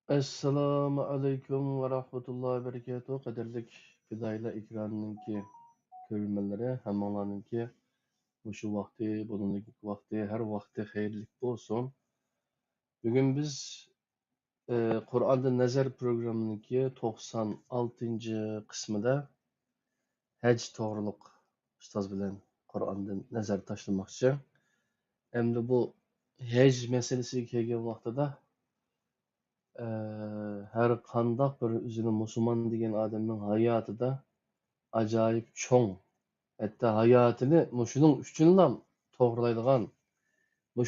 Assalomu alaykum va rahmatullohi va barakatuh. Qadrlik fidoyilar ekranınki ko'rganlari hammalarninki o'sha vaqti, buningki vaqti, har vaqti xayrli bo'lsin. Bugun biz Qur'onda nazar programmaninkı 96 qismida haj to'g'riliq ustoz bilan Qur'ondan nazar tashlamoqchi. Endi bu haj masalasiga kelgan vaqtida her qandaq bir o'zini musulmon degan odamning hayotida ajoyib cho'ng, hatto hayotini shuning uchunla to'g'rilaydigan,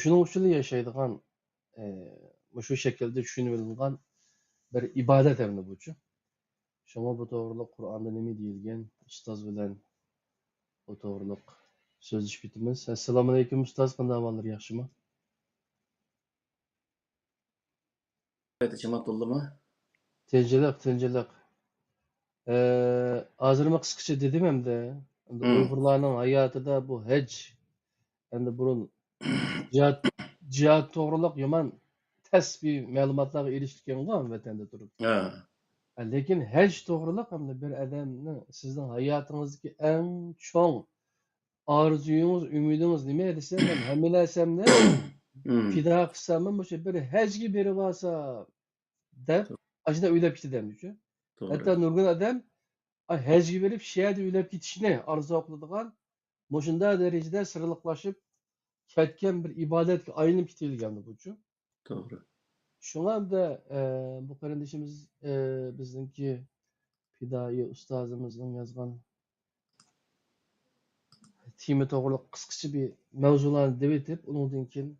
shuning uchun yashaydigan, shu shaklda tushunib olingan bir ibodat hamda buchu. Shunga bu to'g'riliq Qur'onda nima deyilgan, ustoz bilan bu to'g'riliq so'zlashib ketamiz. Assalomu alaykum ustoz, qanday ahvollari, yaxshimi? Tinchlik, tinchlik. Hozirmi qisqacha dedim hamda. Endi Uyg'urlarning hayotida bu haj, endi burun jihad to'g'riliq yomon tasbiy ma'lumotlarga erishganman vatanda turib. Lekin haj to'g'riliq hamda bir odamni sizning hayotingizdagi eng cho'ng orzuyingiz, umidingiz nima desa, men hamma narsamni fido qilsam, o'sha bir hajga berib olsa deb ashuna o'ylab ketadimchu. Hatto nurg'un odam hajga berib shiyada o'ylab ketishni orzu qiladigan, shunday darajada sirliqlashib ketgan bir ibodatga aylanib ketilgan buchu. To'g'ri. Şuna da bu kardeşimiz bizdeki fidai ustazımızın yazgan timi to'g'riliq qisqacha bir mavzularni deb etib, undan keyin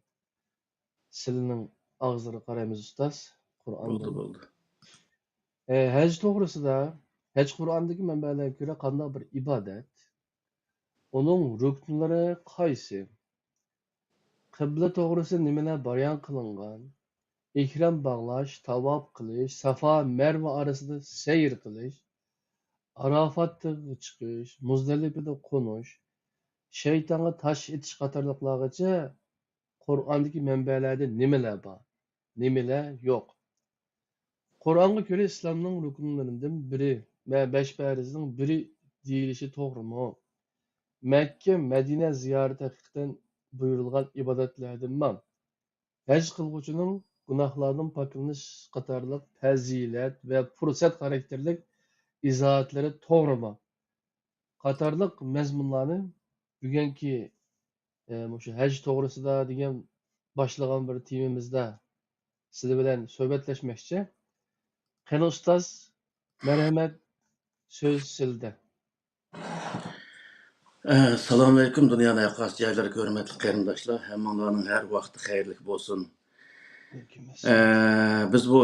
sizning og'zlariga qaraymiz ustoz. Qur'ondan. Bo'ldi. Haj to'g'risida, haj Qur'ondagi manbalarga ko'ra qanday bir ibodat, uning ruknlari qaysi, qibla to'g'risida nimalar bayon qilingan, ihrom bog'lash, tavob qilish, Safa Marva orasida sayr qilish, Arafatga chiqish, Muzdalifada qo'nish, shaytonga tosh etish qatorliqlargacha Qur'ondagi manbalarda nimalar bor, nimalar yo'q. Qur'onga ko'ra islomning ruknlaridan biri va 5 farzning biri deyilishi to'g'rimi? Makka, Madina ziyorati haqiqatan buyurilgan ibodatlardanmi? Haj qilguvchining gunohlardan poklanish qatorliq fazilat va fursat xarakterlik izohatlari to'g'rimi? Qatorliq mazmunlarni bugungi shu haj to'g'risida degan boshlagan bir temamizda sizlar bilan suhbatlashmoqchi. Qani ustoz, marhamat, so'z sizda. Assalomu alaykum dunyoning yoqqas joylari hurmatli qarindoshlar, hammalarning har vaqti xayrli bo'lsin. Biz bu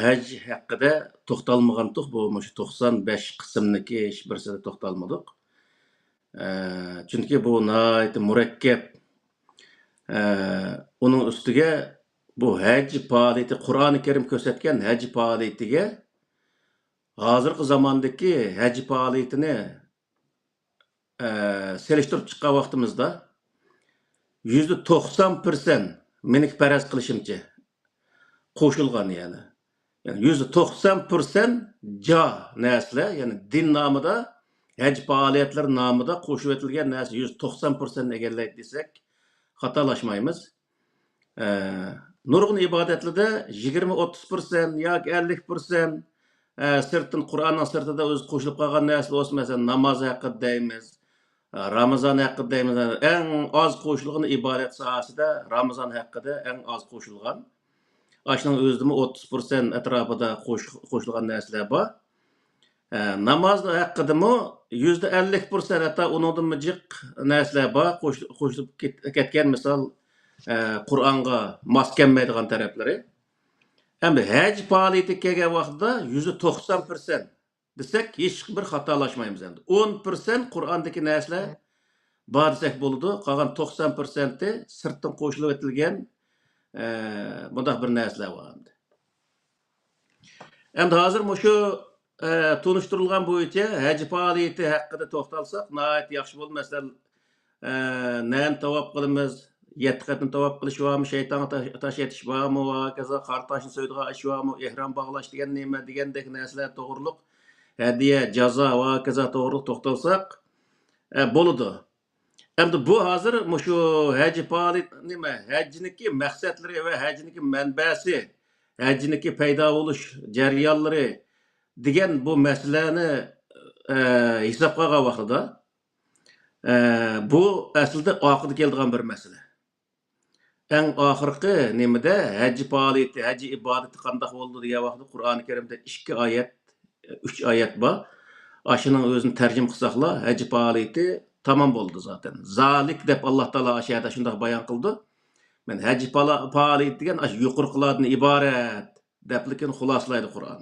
haj haqida to'xtalmagandik, bu 95 qismniki hech birsida to'xtalmadik. Chunki bu nihoyat murakkab. Uning ustiga bu haj faoliyati, Qur'oni Karim ko'rsatgan haj faoliyatiga hozirgi zamondagi haj faoliyatini selishtirib chiqqan vaqtimizda %90% menik paraz qilishimcha qo'shilgan, ya'ni 190% ja narsalar, ya'ni din nomida, haj faoliyatlari nomida qo'shib etilgan narsa 190% egallaydi desak xatolashmaymiz. Nurg'un ibodatlarda 20-30% yoki 50% sirtin Qur'onning sirtida o'zi qo'shilib qolgan narsalar bo'lsa, masalan, namoz haqida deymiz. Ramazan haqida deymiz. Eng az qo'shilgan ibodat sohasida Ramazan haqida eng az qo'shilgan. Ashning o'zida 30% atrofida qo'shilgan narsalar bor. Namoz haqidami %50% hatta uningdan jiq narsalar bor, qo'shilib ketgan, misol Qur'onga mos kelmaydigan taraflari. Endi haj faoliyati kelgan vaqtda %90% desak hech bir xatolashmaymiz endi. 10% Qur'ondagi narsalar bor desak bo'ladi, qolgan 90% sirtdan qo'shilib etilgan bunday bir narsalar bor endi. Endi hozir shu tunishtirilgan bo'yicha haj faoliyati haqida to'xtalsak, nihoyat yaxshi bo'ladi. Masalan, nani tavob qilamiz, yetti qatim tavaf qilish bormi, shaytonga tosh etish bormi, va kaza qartoshni so'ydigan ish bormi, ehrom bog'lash degan nima degandek narsalar to'g'riliq hadiya, jazo va kaza to'g'riliq to'xtalsak bo'ladi. Endi bu hozir shu haji faoliyat nima, hajniki maqsadlari va hajniki manbasi, hajniki paydo bo'lish jarayonlari degan bu masalani hisobga olgan vaqtida bu aslida oxirida keladigan bir masala. Eng oxirgi nimada haji faoliyati, haji ibodati qanday bo'ldi degan vaqtda Qur'oni Karimda 2 oyat, 3 oyat bor. Aşının özünü tərcüm qısaqla, haji faoliyati tamam bo'ldi zaten. Zalik deb Alloh taolo ashada shunday bayon qildi. Men haji faoliyati degan ash yuqorqilardan iborat deblikni xulosalaydi Qur'on.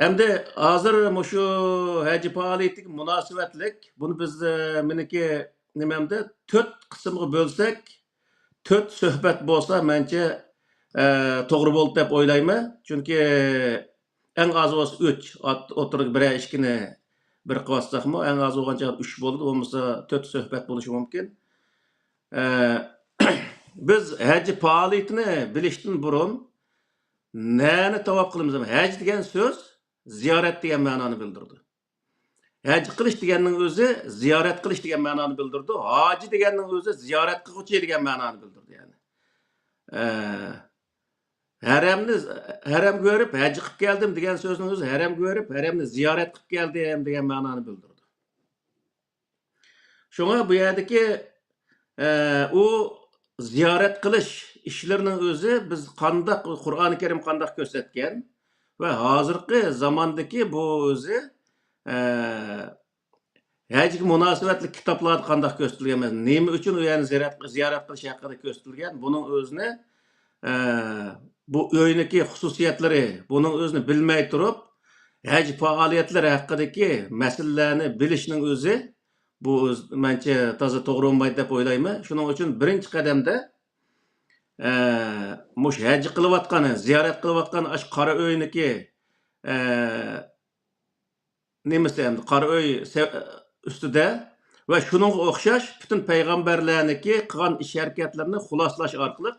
Endi hozir shu haji faoliyatiga munosabatlik buni biz meniki nimamda 4 qismga bo'lsak, 4 suhbat bo'lsa mencha to'g'ri bo'ldi deb o'ylayman. Chunki eng az olsa 3, o'tirib 1-2ni bir qilsakmı, eng az olgancha 3 bo'ladi, bo'lmasa 4 suhbat bo'lishi mumkin. Biz haji faoliyatini bilishdan burun neni tavaf qilamiz? Haj degan so'z ziyorat degan ma'noni bildirdi. Haj qilish deganning o'zi ziyorat qilish degan ma'noni bildirdi. Hoji deganning o'zi ziyorat qiluvchi degan ma'noni bildirdi yani. Haram görüp hacı qilib keldim degan so'zning o'zi haram görüp haramni ziyorat qilib keldim degan ma'noni bildirdi. Shunga bu yerdagi u ziyorat qilish ishlarining o'zi biz qanday Qur'oni Karim qanday ko'rsatgan va hozirgi zamondagi bu o'zi hajga munosabatli kitoblarda qanday ko'rsatilgan, nima uchun u yerni ziyorat qilish haqida ko'rsatilgan, buning o'zini bu o'yiniki xususiyatlari buning o'zini bilmay turib, haj faoliyatlari haqidagi masalalarni bilishning o'zi bu mencha toza to'g'ri bo'lmaydi deb o'ylayman. Shuning uchun birinchi qadamda mush haj qilayotgani, ziyorat qilayotgani ash qora o'yiniki nimasi endi qora o'y ustida va shuningga o'xshash butun payg'ambarlarniki qilgan ish harakatlarini xuloslash orqali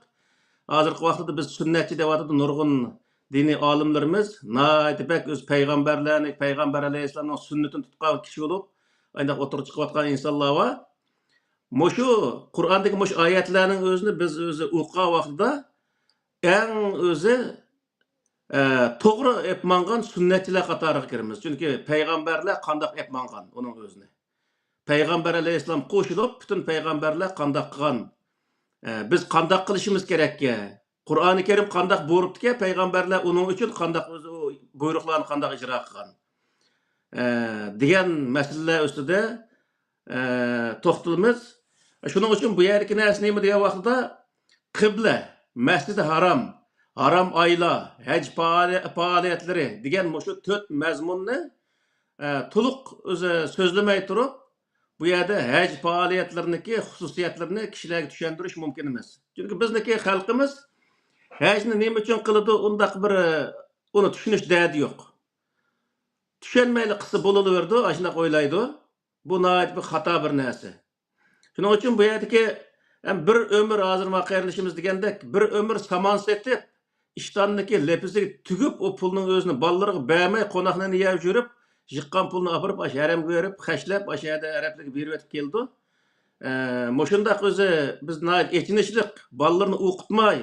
hozirgi vaqtda biz sunnatchi deyotdi nurg'un diniy olimlarimiz naytibak o'z payg'ambarlarni, payg'ambar alayhissalomning sunnatini tutgan kishi bo'lib, aynan o'tirib chiqayotgan insonlar va mushu Qur'ondagi mush oyatlarning o'zini biz o'zi o'qigan vaqtda eng o'zi to'g'ri epmangan sunnatchilar qatoriga kiramiz. Chunki payg'ambarlar qanday epmangan uning o'zini. Payg'ambar alayhissalom qo'shilib, butun payg'ambarlar qanday qilgan, biz qanday qilishimiz kerakki? Qur'oni Karim qanday buyuribdiki, payg'ambarlar uning uchun qanday o'zi buyruqlarni qanday ijro qilgan degan masalalar ustida to'xtalamiz. Shuning uchun bu yerdagi narsa nima degan vaqtda qibla, Masjid-i Haram, haram oylar, haj faoliyatlari degan shu 4 mazmunni to'liq o'zi so'zlamay turib, bu yerda haj faoliyatlariniki xususiyatlarini kishilarga tushuntirish mumkin emas. Chunki bizniki xalqimiz hajni nima uchun qiladi, undaq bir uni tushunish dadi yo'q. Tushunmayli qilsa bo'laverdi, ashunaq o'ylaydi. Bu nihoyat bir xato bir narsa. Shuning uchun bu yerdagi bir ömür hozir maqayrlashimiz degandek, bir ömür saman setib, ishtonniki lepiziga tugib, o pulning o'zini bolalarga bermay, qo'noqni yeb yurib, yiqqan pulni olib, haramga berib, xashlab, ashada arablarga berib o'tib keldi. Moshundaq o'zi biz nihoyat echinishlik, bolalarni o'qitmay,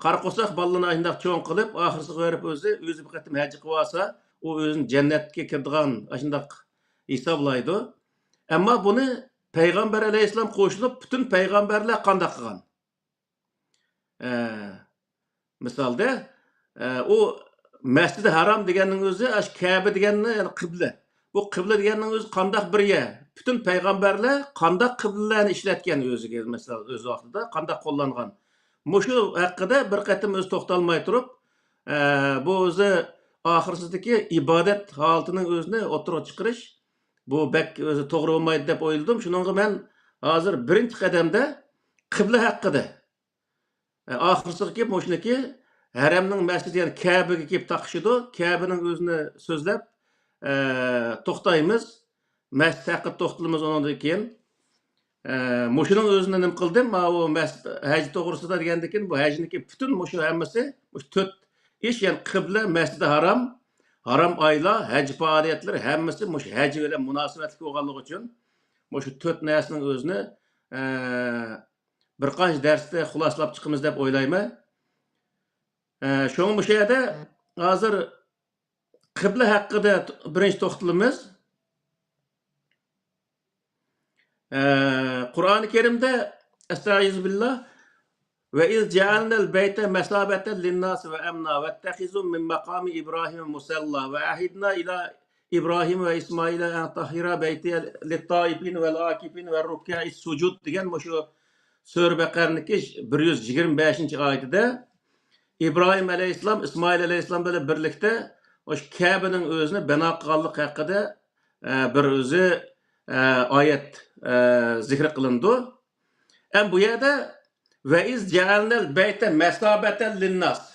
qarqo'saq bolalarni ashundaq cho'ng qilib, oxirisiga berib o'zi bir qatim haj qilib olsa, u o'zini jannatga kirdigan ashundaq hisoblaydi. Ammo buni Peygamber aleyhisselam qo'shilib, bütün peygamberler qanday qilgan. Misalda, o Masjid-i Haram deganning o'zi, Kabe deganni, yani qibla. Bu qibla deganning o'zi qanday bir yer. Bütün peygamberler qanday qiblalarni ishlatgan o'ziga, mesela o'z vaqtida qanday qo'llangan. Mushu haqida bir qatim o'z to'xtalmay turib, bu o'zi oxirsidagi ibodat holatining o'zini o'tirib chiqarish bu bek o'zi to'g'ri bo'lmaydi deb o'yladim. Shuningga men hozir birinchi qadamda qibla haqida oxirsiga kelib mushniki haramning masjidi, ya'ni Kabe'ga kelib taqishidi. Kabe'ning o'zini so'zlab to'xtaymiz. Masjid haqida to'xtalamiz undan keyin. Muşunun özünü nim qildim, ma o hac to'g'risida degandan keyin bu hajniki butun mushu hammasi mush 4 ish, ya'ni qibla, masjidi haram, haram oylar, haj faoliyatlari hammasi mush haj bilan munosabatli bo'lganligi uchun mushu 4 narsaning o'zini bir qancha darsda xulosalab chiqamiz deb o'ylayman. Şoň bu yerda hozir qibla haqida birinchi to'xtalamiz. Qur'oni Kerimde Estağfirullah ve iz cealnel beyte mesabeten linnas ve emna ve ettehizu min makami İbrahim musalla ve ahidna ila İbrahim ve İsmail'e en tahira beyti littaifin ve akifin ve rukâ'i sucud degan şu Sure Bekar'niki 125. ayetinde İbrahim aleyhisselam, İsmail aleyhisselam böyle birlikte o Kabe'nin özünü bina qilganlik haqida bir o'zi ayet zikr qilindi. Hem bu yerda ve iz cealnel beyte mesabeten linnas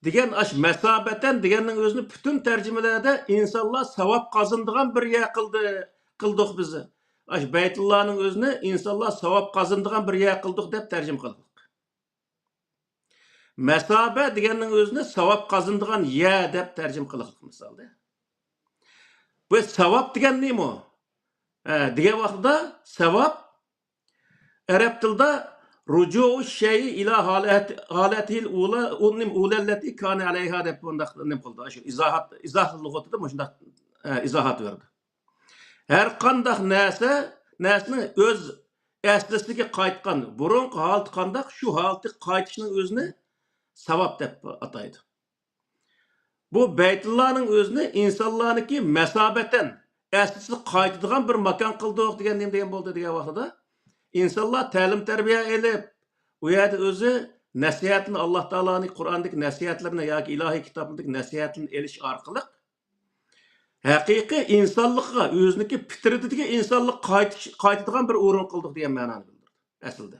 degan aş mesabeten deganning o'zini bütün tercümelerde insanlar savab qazandigan bir yer qildik biz. Aş Beytullah'ning o'zini insanlar savab qazandigan bir yer qildik deb tercüme qildik. Mesabe deganning o'zini savab qazandigan yer deb tercüme qildik misalda. Bu savab degan nima o? Degan vaqtda savab Arab tilida rucu şeyi ila halatil ula unnim ulallati kana alayha deb bundaq nim qildi. Shu izoh lug'atida shundaq izohat berdi. Her qandaq narsaning o'z aslisiga qaytgan, burunqi holati qandaq, shu holati qaytishning o'zini savab deb ataydi. Bu Beytullah'ning o'zini insonlarniki mesabeten aslisi qaytadigan bir makon qildik degan nima degan bo'ldi degan vaqtida İnsanlar ta'lim terbiye elip u yerda o'zi nasihatini Alloh taoloning Qur'ondagi nasihatlarini yoki ilohiy kitobdagi nasihatini elish orqali haqiqiy insonlikqa o'ziniki fitratidagi insonlik qaytadigan bir o'rin qildik degan ma'noni bildirdi aslida.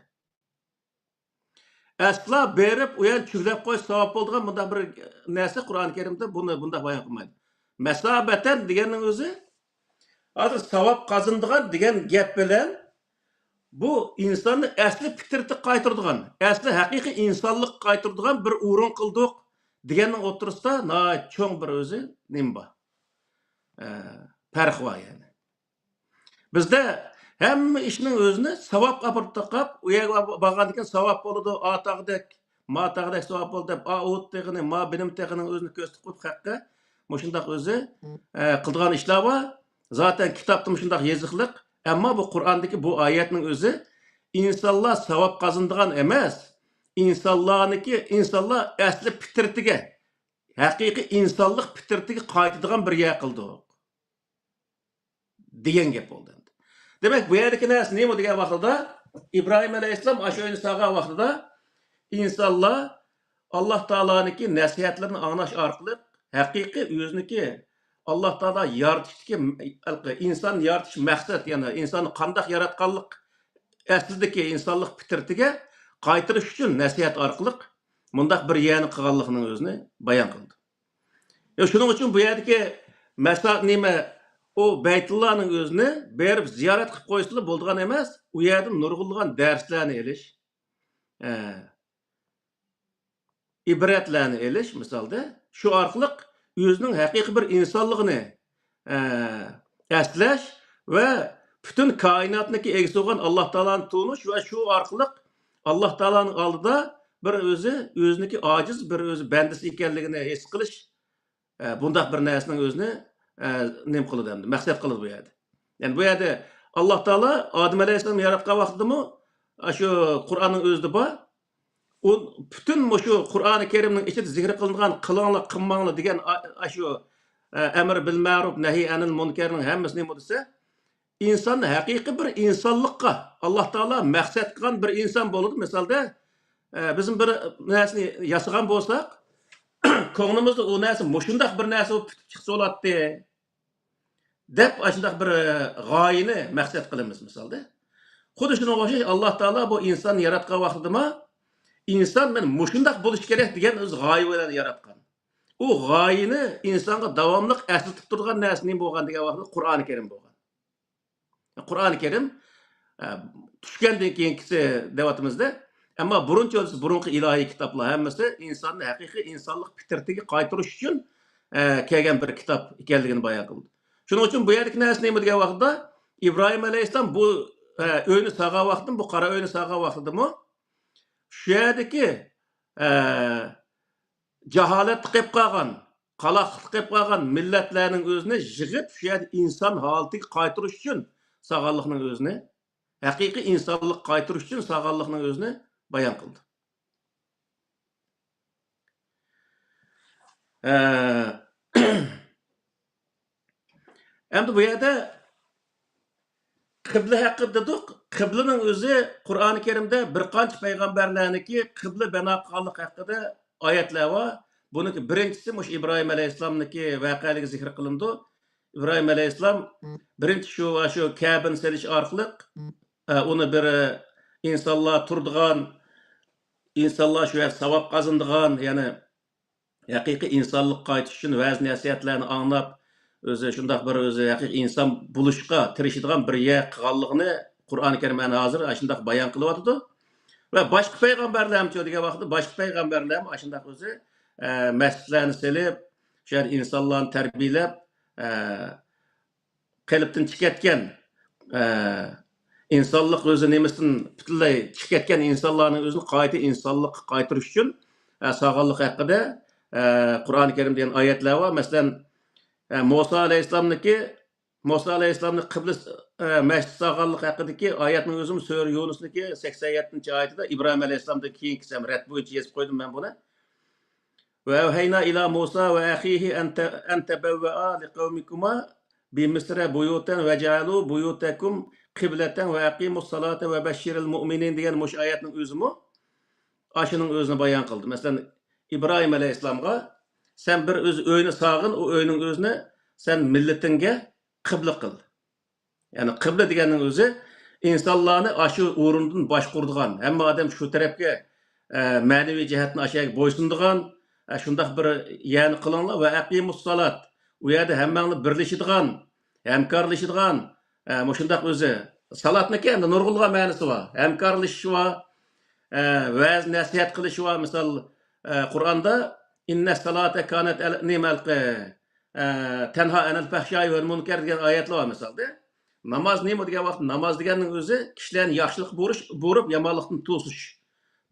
Asla berib u yer chuklab qo'yish savob bo'ladigan bunday bir narsa Qur'oni Karimda bunday bayon qilmaydi. Masabatan deganning o'zi hozir savob qozonadigan degan gap bilan bu insonni asli fitrati qaytirdigan, asli haqiqiy insonlik qaytirdigan bir o'rin qildik deganning o'tirisida cho'ng bir o'zi nima bor? Farq bor yani. Bizda hamma ishning o'zini savob olib taqab, u yerga borgandan keyin savob bo'ladi, ataqdek, mataqdek savob bo'ldi deb, o't tegini, ma bilim tegining o'zini ko'rsatib qo'yib haqqa shundaq o'zi qilgan ishlar bor. Zaten kitobda shundaq yoziqliq. Ama bu Kur'an'daki bu ayetinin özü insanlar savab qazandigan emas, insanlar asli fitratiga, haqiqiy insonlik fitratiga qaytadigan bir yer qildik degan gap bo'ldi. Demak, bu yerdagi narsa nima degan vaqtida İbrahim alayhissalom o'sha sog'gan vaqtida insonlar Alloh taoloniki nasihatlarini anglash orqali haqiqiy o'ziniki Allah Teala yaratışdaki insan yaratış maqsad, yani insanı qandaq yaratganlik aslidagi insonlik fitratiga qaytirish uchun nasihat orqali mundaq bir yerni qilganligining o'zini bayon qildi. Shuning uchun bu yerdagi nima o Beytullah'ning o'zini berib ziyorat qilib qo'yishlar bo'lgan emas, u yerdan nurg'unlagan darslarni elish, ibratlarni elish misolda shu orqali özünün haqiqiy bir insonligini eslash ve bütün kainatdagi egisi bo'lgan Alloh taoloni tunish ve shu orqali Alloh taoloning oldida bir o'ziniki ojiz bir o'zi bandasi ekanligini his qilish bundaq bir narsaning o'zini nim qiladi endi maqsad qiladi bu yerda. Yani bu yerda Alloh taolo Odam alayhissalom yaratgan vaqtida shu Qur'onning o'zida bor. O bütün şu Kur'an-ı Kerim'in içinde zikr kılınan kılınla kılmanla diyen şu emir bil ma'ruf nehi anil munker'in hemmesini ne dese insan hakiki bir insanlıkka Allah Teala maksat kılan bir insan buludu. Mesela bizim bir nesini yasagan bolsak koğnumuzda o nesi muşundak bir nesi çıksa olattı dep aşındak bir gayini maksat kılımız mesela. Xudu şuna başlayış Allah Teala bu insan yaratkan vaxtıda mı İnsan ben muşundaq buluş gerek degan öz g'oya bilan yaratgan. O g'oyani insonga davomliq eslatib turgan narsa nima bo'lgan degan vaqtda Qur'oni Karim bo'lgan. Qur'oni Karim tushgandan keyingisi deyatyapmizda. Ammo burunqi ilohiy kitoblar hammasi insonni haqiqiy insonlik fitratiga qaytarish uchun kelgan bir kitob ekanligini bayon qildi. Shuning uchun bu yerdagi narsa nima degan vaqtda İbrahim alayhissalom bu o'yni sag'an vaqtda, bu qora o'yni sag'an vaqtidami shu yerdagi jaholat qilib qolgan, qaloqlik qilib qolgan millatlarning o'zini yig'ib shu yerda inson holatiga qaytarish uchun sag'anlikning o'zini, haqiqiy insonlik qaytarish uchun sag'anlikning o'zini bayon qildi. Endi bu yerda qibla haqida dedik. Qiblaning o'zi Qur'oni Karimda bir qancha payg'ambarlarniki qibla bino qilganlik haqida oyatlar bor. Buniki birinchisi mush İbrahim alayhissalomniki voqealigi zikr qilindi. İbrahim alayhissalom birinchi shu Ka'bani selish orqali uni bir insonlar turdigan, insonlar shu yerda savob qozondigan, ya'ni haqiqiy insonlik qaytish uchun va'z nasihatlarni anglab, o'zi shundoq bir o'zi haqiqiy inson bo'lishga tirishadigan bir yer qilganligini Qur'oni Karim ana hozir shundoq bayon qilyapti. Va boshqa payg'ambarlar ham degan vaqtda boshqa payg'ambarlar ham shundoq o'zi masjidlarni selib, shu yer insonlarni tarbiyalab, qalbdan chiqayotgan insonlik o'zi nemasin butunlay chiqayotgan insonlarning o'zini qayta insonlikqa qaytarish uchun sog'inlik haqida Qur'oni Karim degan oyatlar bor. Masalan, Musa alayhissalomning qibla masjid sog'inlik haqidagi oyatning o'zim Sura Yunusniki 87-oyatida İbrahim alayhissalomdan keyingi rad bo'yicha yozib qo'ydim men buni. Ve hayna ila Musa ve ahihi en tebevve'a liqavmikuma bi Misra buyutan ve cealu buyutakum qibleten ve aqimus salate ve beşşiril mu'minin degan muş oyatning o'zimi aşının o'zini bayon qildi. Masalan, İbrahim alayhissalomga sen bir o'z o'yni sog'in, o o'yning o'zini sen millatingga qibla qil. Ya'ni qibla deganning o'zi insonlarni aşı o'rindan boshquradigan, hamma odam shu tarafga ma'naviy jihatni ashaga bo'ysundigan, shundoq bir yani qilinglar va aqimus salat. U yerda hammangni birlashadigan, hamkorlashadigan, shundoq o'zi salatniki endi nurg'ulg'an ma'nosi bor. Hamkorlashish bor, va'z nasihat qilish bor. Misol Qur'onda inna salata kanat tenha anil fahsha'i vel munkar degan oyatlar bor misolda. Namoz nima degan vaqt namoz deganning o'zi kishilarni yaxshilik bo'lib yomonlikdan to'sish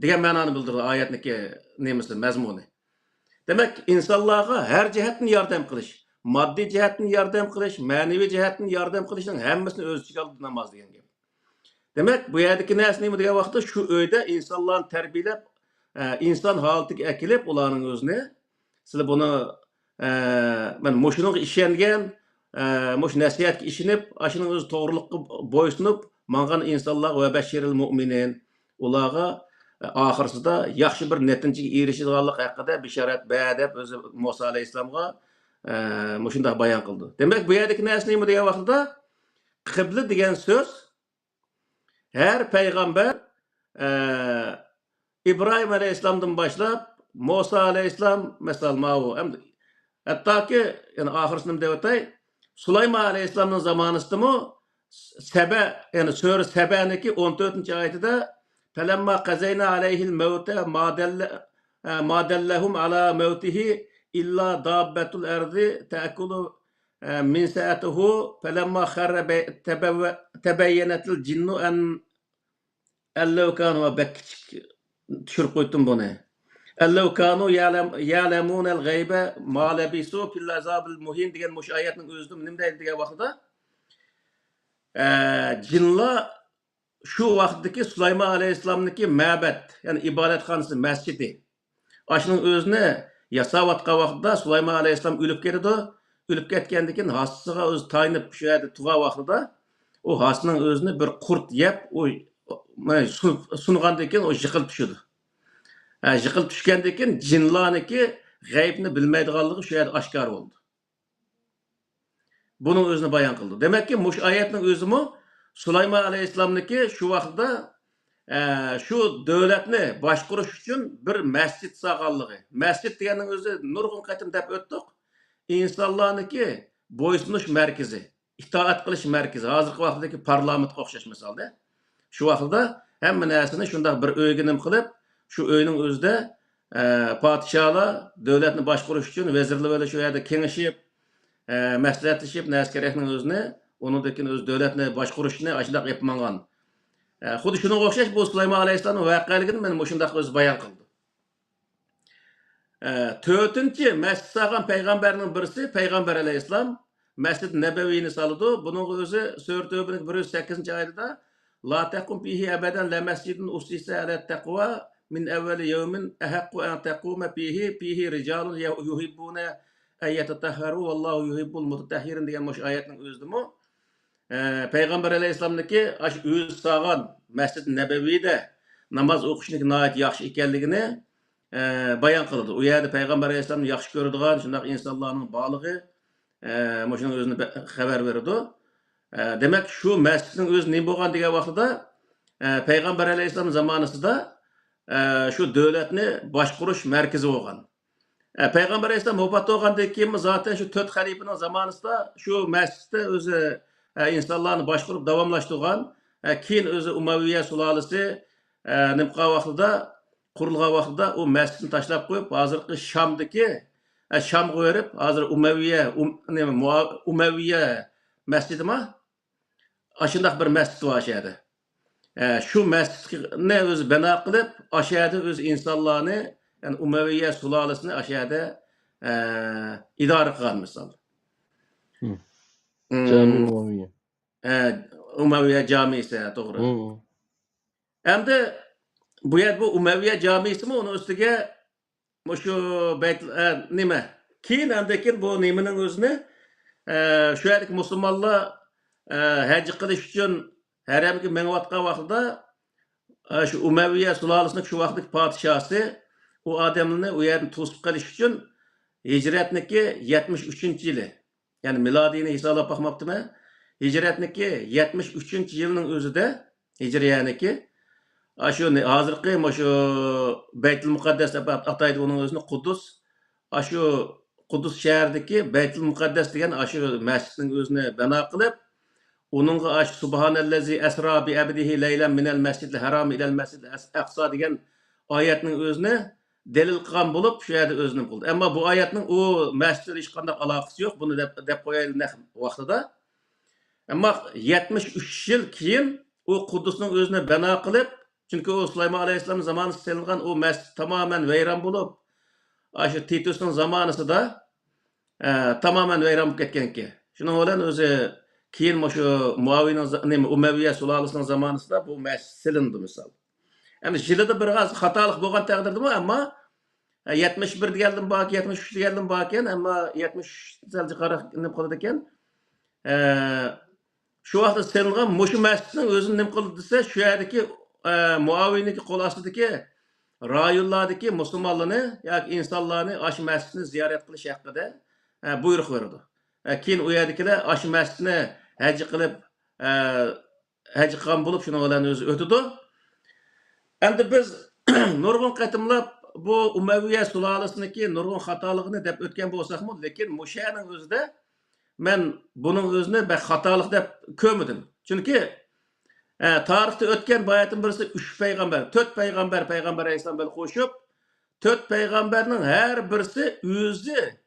degan ma'noni bildiradi oyatniki nemasi mazmuni. Demek insonlarga har jihatdan yordam qilish, moddiy jihatdan yordam qilish, ma'naviy jihatdan yordam qilishning hammasini o'z ichiga oldi namoz degan gap. Demek bu yerdagi narsa nima degan vaqtda shu uyda insonlarni tarbiyalab, inson holatiga akilib, ularning o'zini sizlar buni men mushuniga ishongan, mush nasihatga ishinib, ashuning o'zi to'g'rilikqa bo'ysunib, mangan insonlar va bashiril mu'minin ularga oxirsida yaxshi bir natijaga erishadiganlik haqida bishorat deb o'zi Musa alayhissalomga shunday bayon qildi. Demak, bu yerdagi narsa nima degan vaqtda qibla degan so'z har payg'ambar İbrahim alayhissalomdan boshlab Musa alayhissalom masalan hattoki yani oxirsini deb o'tay, Sulaymon alayhissalomning zamonasidami Saba, yani Sura Sabaniki 14-oyatida فَلَمَّا قَزَيْنَا عَلَيْهِ الْمَوْتَ مَا دَلَّهُمْ عَلَى مَوْتِهِ إِلَّا دَابَّةُ الْأَرْضِ تَأْكُلُ مِنْ سَأَتِهِ فَلَمَّا خَرَّ تَبَيَّنَتِ الْجِنُّ أَنْ لَوْ كَانُوا düşürüp koydum bunu. اَلَّوْ كَانُوا يَعْلَمُونَ الْغَيْبَ مَا لَبِثُوا فِي الْعَذَابِ الْمُهِينِ degan muş ayetning o'zida nima deydi degan vaqtda jinlar şu vaqtdagi Sulaymon alayhissalomniki ma'bad, ya'ni ibodatxonasi, masjidi. Ashning o'zini yasayotgan vaqtda Sulaymon alayhissalom o'lib ketdi. O'lib ketgandan keyin hosiga o'zi tayinib shu yerda turgan vaqtida u hosining o'zini bir qurt yeb, u sungandan keyin o yiqilib tushdi. Yiqilib tushgandan keyin jinlarniki g'aybni bilmaydiganligi shu yerda oshkor bo'ldi. Buning o'zini bayon qildi. Demakki, mush oyatning o'zimi Sulaymon alayhissalomniki shu vaqtda shu davlatni boshqarish uchun bir masjid sog'anligi. Masjid deganning o'zi nurg'un qatim deb o'tdik. İnsonlarniki bo'ysunish markazi, itoat qilish markazi. Hozirgi vaqtdagi parlamentga o'xshash misolda. Şu vaqtda hamma narsani shundoq bir o'yga nim qilib, shu o'yning o'zida podsholar davlatni boshqarish uchun vazirlar bilan shu yerda kengashib, maslahatlashib, narsa kerakning o'zini, uningdan o'z davlatni boshqarishni ashundoq qilib mangan. Xuddi shunga o'xshash bu Sulaymon alayhissalomning voqealigini men shundoq o'zi bayon qildim. To'rtinchi masjid salgan payg'ambarning birisi payg'ambar alayhissalom Masjid Nabaviyni saldı. Bunun o'zi Sura Tövbe'nin 108-oyida la taqum fihi abadan la masjidun usisa ala taqwa min awwal yawmin ahaqqu an taquma fihi rijalun yuhibbuna an yatatahharu wallahu yuhibbul mutatahhirin degan moş oyatning o'zidimi? Payg'ambar alayhissalomniki o'zi salgan Masjid Nabaviyda namoz o'qishning nihoyat yaxshi ekanligini bayon qildi. U yerda payg'ambar alayhissalomni yaxshi ko'radigan shunday insonlarning borligi şunun özünü xabar berdi. Demek şu mescidin özü ne bo'lgan degan vaqtida Peygamber Aleyhisselam zamanısında şu devletni boshqarish markazi bo'lgan. Peygamber Aleyhisselam vafot bo'lgandan keyin zaten şu 4 xalifaning zamanısında şu mescidde o'zi insonlarni boshqarib davomlashtirgan. Keyin o'zi Umayya sulolasi nimqa vaqtida qurilgan vaqtida u mescidni tashlab qo'yib, hozirgi Shamdagi Şam'a verip hazır Umayya mescidi mi? Aşındak bir mescid var aşağıda. Şu mescidini öz bina kılıp aşağıda öz insanlarını yani Umayya sulalesini aşağıda idare kılan misal. Cami Umayya. Umayya camisi doğru. Hem de bu Umayya camisi mi onun üstüge şu beyt nime? Keyin andakin bu nimenin özünü şu yerdeki Müslümanlar hacı qilish uchun haramga menayotgan vaqtida şu Umayya sulolasining şu vaqtdagi podshosi u odamlarni u yerni to'sib qilish uchun hijratniki 73-yili. Yani miladiyni hisoblab bakmaptimi? Hijratniki 73-yilning o'zida hijriyaniki şu hozirgi şu Beytul Muqaddas deb ataydi onun özünü Qudus. Şu Qudus shahridagi Beytul Muqaddas degan şu masjidning o'zini bina qilib, onunğa Subhanallazi asra bi abdihi laylan minal masjidil haram ilal masjidil aqsa degan oyatning o'zini delil qilgan bo'lib, shu yerda o'zini qildi. Ammo bu oyatning u masjidga hech qanday aloqasi yo'q. Buni deb qo'yaylik vaqtida. Ammo 73 yil keyin u Qudusning o'zini bina qilib, çünkü o Süleyman Aleyhisselam zamanı selingan o mescid tamamen veyran bulup, şu Titus'un zamanısı da tamamen veyran bulup ketken ki. Şunun olan özü keyin şu Umayya sulalısının zamanısı da bu mescid silindi misal. Yani jilida biraz hatalık bo'lgan taqdirdimi ama 71 geldim bak, 73 geldim bakken ama 70 selci qaraq nim qildi ekan. Şu vaqtda selingan mushu mescidning o'zini nim qildi desa, shu yerdagi Muaviyniki qo'l ostidagi rayonlardagi musulmonlarni yoki insonlarni ash masjidni ziyorat qilish haqida buyruq berdi. Keyin u yerdagilar ash masjidni haj qilib haj qilgan bo'lib, shuning bilan o'zi o'tdi. Endi biz nurg'un qatimlab bu Umayya sulolasiniki nurg'un xatoligini deb o'tgan bo'lsakmi, lekin mushaning o'zida men buning o'zini bir xatolik deb ko'rmadim. Chunki tarixte ötken bayatın birisi 3 peygamber, 4 peygamber Aleyhisselam böyle koşup, 4 peygamberinin her birisi özü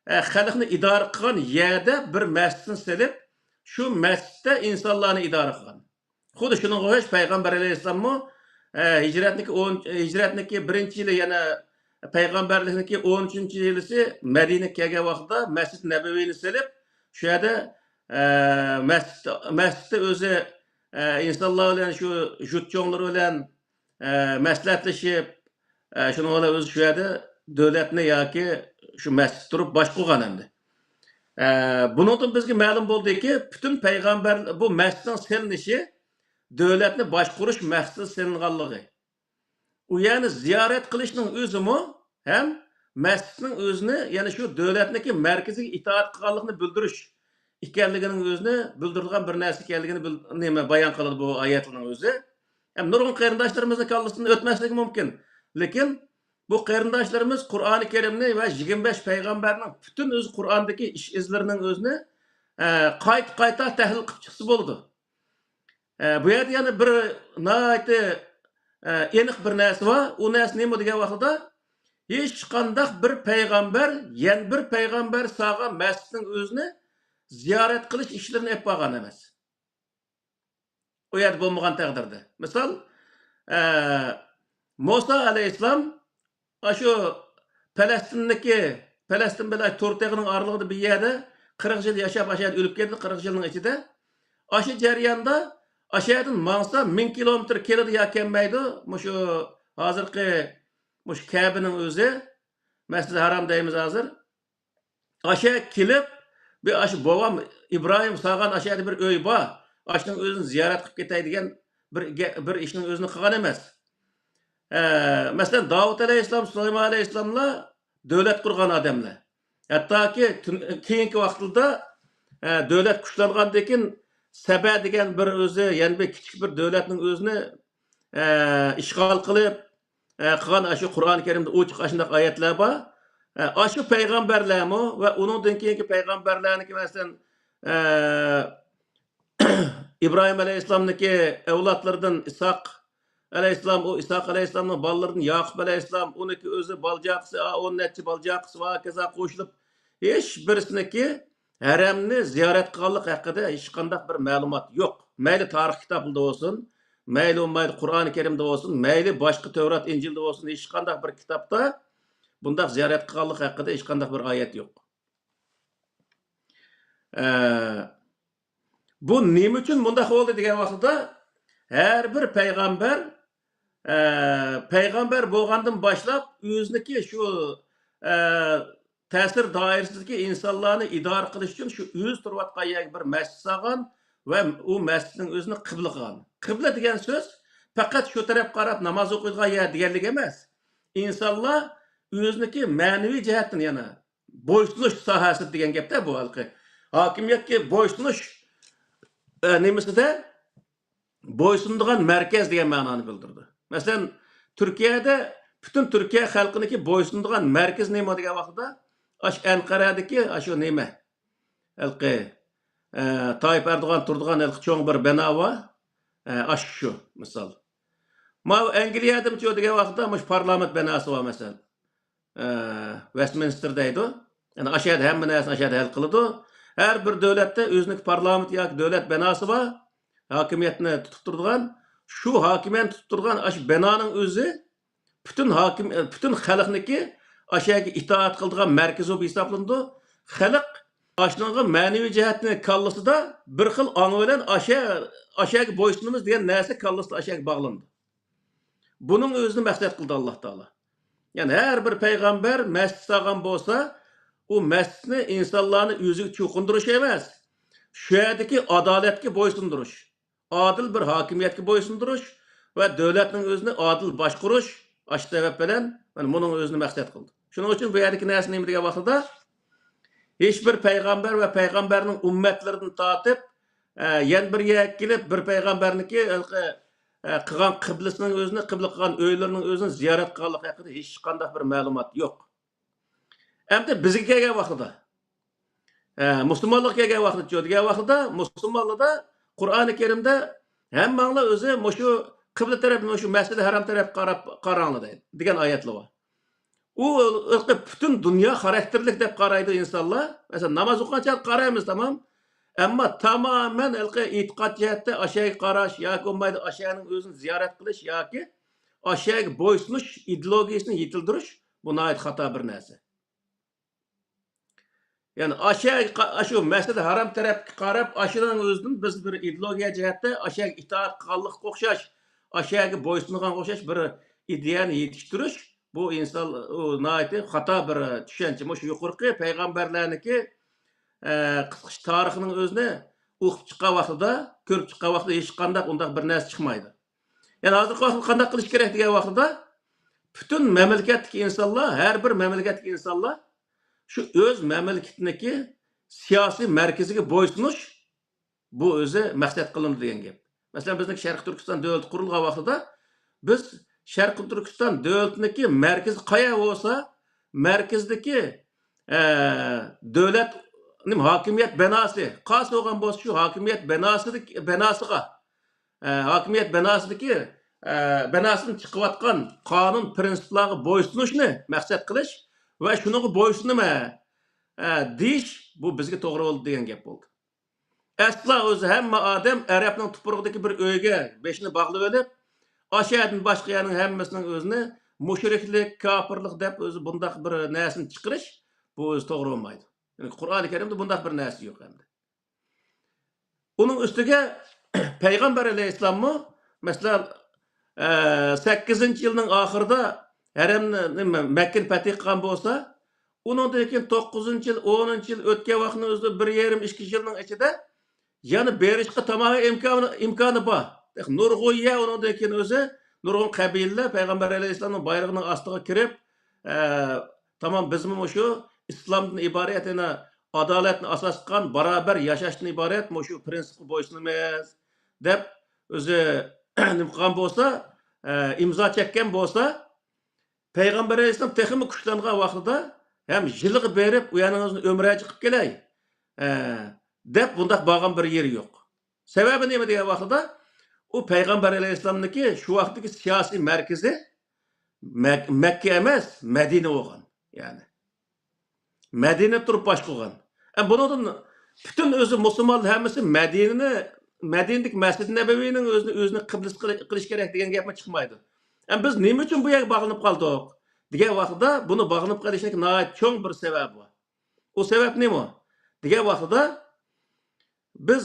halkını idare kılan yerde bir mescidini selip, şu mescitte insanlarını idare kılan. Xudu şunun koyuş Peygamber Aleyhisselam'ı hicretniki 1. yılı yani peygamberliğindeki 13. yılısı Medine'ye gelgen vaxtda Mescid Nebeviyni selip, şu yerde mescitte özü insanlar bilen şu jutçonlar bilen maslahatlashib şunu ola o'zi shu yerda davlatni yoki shu masjid turib boshqargan endi. Bundan bizga ma'lum bo'ldiki, butun payg'ambar bu masjidning selinishi davlatni boshqarish maqsadida selinganligi. U yani ziyorat qilishning o'zimi ham masjidning o'zini, ya'ni shu davlatniki markaziga itoat qilganligini bildirish ekanligining o'zini bildirilgan bir narsa ekanligini bayon qiladi bu oyatning o'zi. Ham nurg'un qarindoshlarimizni kallasidan o'tmasligi mumkin. Lekin bu qarindoshlarimiz Qur'oni Karimni va 25 payg'ambarning butun o'z Qur'ondagi ish izlarining o'zini qayta tahlil qilib chiqsa bo'ldi. Bu yerda yana bir nihoyatda aniq bir narsa bor. U narsa nima degan vaqtda hech qanday bir payg'ambar, yana bir payg'ambar sog'an masjidning o'zini ziyorat qilish ishlarini olib borgan emas. U yerda bo'lmagan taqdirda. Misol, Musa alayhissalom shu Falastin bilan To'rtag'ining oralig'ida bir yerda 40 yil yashab, ashada o'lib ketdi, 40 yilning ichida. Aşı jarayonda aşağıdan mangsa 1000 kilometr keladi ya kelmaydi. Şu hazırki muş Kabe'nin özü, Mescid-i Haram deyimiz hazır. Aşağı kelip bir aşı babam İbrahim sağan aşağıda bir öy var. Aşının özünü ziyaret qilib ketay degan bir ishning o'zini qilgan emas. Mesela Davud aleyhisselam, Süleyman aleyhisselamlar devlet kurgan adamlar. Hatta ki keyinki vaqtda devlet kuchlangandan keyin Saba degan bir o'zi, ya'ni bir kichik bir davlatning o'zini ishg'ol qilib qilgan shu Qur'oni Karimda ochiq shunday oyatlar bor. Shu payg'ambarlarmi va uningdan keyingi payg'ambarlarniki masalan İbrahim aleyhisselamniki avlodlaridan İshaq aleyhisselam, o İshaq aleyhisselamning bolalaridan Yaqub aleyhisselam, uniki o'zi baljaqisi, 10 necha baljaqisi va kaza qo'shilib hech birisiniki haramni ziyorat qilganlik haqida hech qanday bir ma'lumot yo'q. Mayli tarix kitobida bo'lsin, mayli Qur'oni Karimda bo'lsin, mayli boshqa Tavrat, Injilda bo'lsin, hech qanday bir kitobda bunday ziyorat qilganlik haqida hech qanday bir oyat yo'q. Bu nima uchun bunday bo'ldi degan vaqtda har bir payg'ambar bo'lgandan boshlab o'ziniki shu ta'sir doirasidagi insonlarni idora qilish uchun shu o'z turayotgan yerga bir masjid solgan va u masjidning o'zini qibla qilgan. Qibla degan so'z faqat shu taraf qarab namoz o'qiydigan yer deganlik emas. Insonlar o'ziniki ma'naviy jihatdan yana bo'ysunish sohasi degan gapda bu halqi. Hokimiyatga bo'ysunish nimasida bo'ysunadigan markaz degan ma'noni bildirdi. Masalan, Turkiyada butun Turkiya xalqiniki bo'ysunadigan markaz nima degan vaqtda Anqaradagi shu nima? Halqi Tayyip Erdo'g'an turdigan cho'ng bir bino bor. Shu misol. Ma Angliyada bu degan vaqtda mush parlament binosi bor masalan. Westminster deydi. Yani aşağıda hamma narsani aşağıda hal qiladi. Har bir davlatda o'zining parlament yoki davlat binosi bor. Hokimiyatni tutib turadigan, shu hokimiyatni tutib turgan shu binoning o'zi butun xalqniki aşağıga itoat qiladigan markaz bo'lib hisoblanadi. Xalq ashunga ma'naviy jihatni kallasida bir xil ong bilan aşağıga bo'ysunimiz degan narsa kallasida aşağıga bog'landi. Buning o'zini maqsad qildi Alloh taolo. Yani her bir payg'ambar masjid solgan bo'lsa, u masjidni insonlarni o'ziga cho'qindirish emas. Shu yerdagi adolatga bo'ysundirish, adil bir hokimiyatga bo'ysundirish va davlatning o'zini adil boshqarish shu sabab bilan mana buning o'zini maqsad qildi. Shuning uchun bu yerdagi narsa nima degan vaqtda hech bir payg'ambar va payg'ambarning ummatlaridan tortib yana bir yerga kelib bir payg'ambarniki qilgan qiblasining o'zini, qibla qilgan o'ylarining o'zini ziyorat qilganlik haqida hech qanday bir ma'lumot yo'q. Endi bizga kelgan vaqtida musulmonlarga kelgan vaqtda degan vaqtda musulmonlarda Qur'oni Karimda hammanglar o'zi shu qibla taraf, shu Masjid-i Haram taraf qarab qaranglar degan oyatlar bor. U butun dunyo xarakterlik deb qaraydi insonlar. Masalan, namoz o'qigancha qaraymiz, tamam. Ama tamamen e'tiqod jihatda aşağıya qarash yoki bo'lmaydi aşağıning o'zini ziyorat qilish yoki aşağıga bo'ysunish ideologiyasini yetildirish bu nihoyat xato bir narsa. Yani shu Masjid-i Haram tarafga qarab aşağıning o'zidan biz bir ideologiya jihatda aşağıga itoat qilganlik o'xshash, aşağıga bo'ysungan o'xshash bir ideyani yetishtirish bu inson nihoyat xato bir tushuncha. Shu yuqorqi payg'ambarlarniki qisqish tarixining o'zini o'qib chiqqan vaqtida, ko'rib chiqqan vaqtida hech qanday undaq bir narsa chiqmaydi. Yani hozirgi vaqtda qanday qilish kerak degan vaqtida butun mamlakatdagi insonlar, har bir mamlakatdagi insonlar shu o'z mamlakatniki siyosiy markaziga bo'ysunish bu o'zi maqsad qilindi degan gap. Masalan, bizning Sharqiy Turkiston davlati qurilgan vaqtida biz Sharqiy Turkiston davlatniki markazi qayer bo'lsa, markazdagi davlat hokimiyat binosi qaysi bo'lgan bo'lsa shu hokimiyat binosiga hokimiyat binosidagi binosidan chiqayotgan qonun prinsiplarga bo'ysunishni maqsad qilish va shunga bo'ysunma deyish bu bizga to'g'ri bo'ldi degan gap bo'ldi. Asla o'zi hamma odam Arabning tuprog'idagi bir uyga beshini bog'lab olib, Aşağıdan başqa yerning hammasining o'zini mushriklik, kofirlik deb o'zi bundaq bir narsani chiqarish bu o'zi to'g'ri bo'lmaydi. Yani Qur'oni Karimda bundaq bir narsa yo'q endi. Uning ustiga Payg'ambar alayhissalommi masalan 8-yilning oxirida haramni Makka fath qilgan bo'lsa, undan keyin 9-yil, 10-yil o'tgan vaqtning o'zida 1,5-2 yilning ichida yana berishga tamomı imkoni bor. Nurg'o'ya undan keyin o'zi nurg'un qabilalar Payg'ambar alayhissalomning bayrog'ining ostiga kirib, tamom bizmi shu islomdan iborat yana adolatni asos qilgan barobar yashashdan iborat shu prinsipga bo'ysunamiz deb o'zi nima qilgan bo'lsa, imzo chekkan bo'lsa, Payg'ambar alayhissalom texmi kuchlangan vaqtida ham yiliga berib, u yerning umraga chiqib kelay deb bundaq bo'lgan bir yer yo'q. Sababi nima degan vaqtida u Payg'ambar alayhissalomniki shu vaqtdagi siyosiy markazi Makka emas, Madina bo'lgan. Ya'ni Madina turib bosh qilgan. Bundan butun o'zi musulmonlar hammasi Madinadagi Masjid Nabaviyning o'zini qiblasi qilish kerak degan gapmi chiqmaydi. Biz nima uchun bu yerga bog'lanib qoldik degan vaqtda buni bog'lanib qolishning nihoyat cho'ng bir sababi bor. O sabab nima? Degan vaqtda biz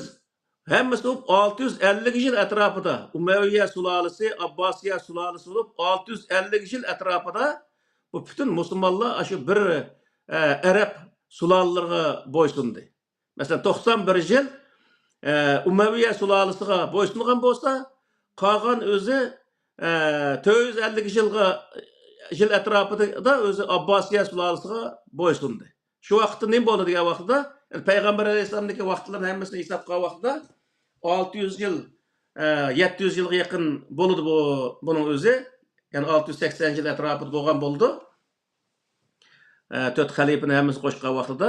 hammasi 650 yil atrofida Umayya sulolasi, Abbosiya sulolasi bo'lib 650 yil atrofida bu butun musulmonlar shu bir Arab sulolalariga bo'ysundi. Masalan 91 yil Umayya sulolasiga bo'ysungan bo'lsa, qolgan o'zi 450 yil atrofida o'zi Abbosiya sulolasiga bo'ysundi. Shu vaqtda nima bo'ldi degan vaqtda Payg'ambar alayhissalomning vaqtlarini hammasini hisob qilgan vaqtda 600 yil 700 yilga yaqin bo'ldi buning o'zi. Ya'ni 680 yil atrofida bo'lgan bo'ldi. 4 xalifani hammasi qo'shgan vaqtida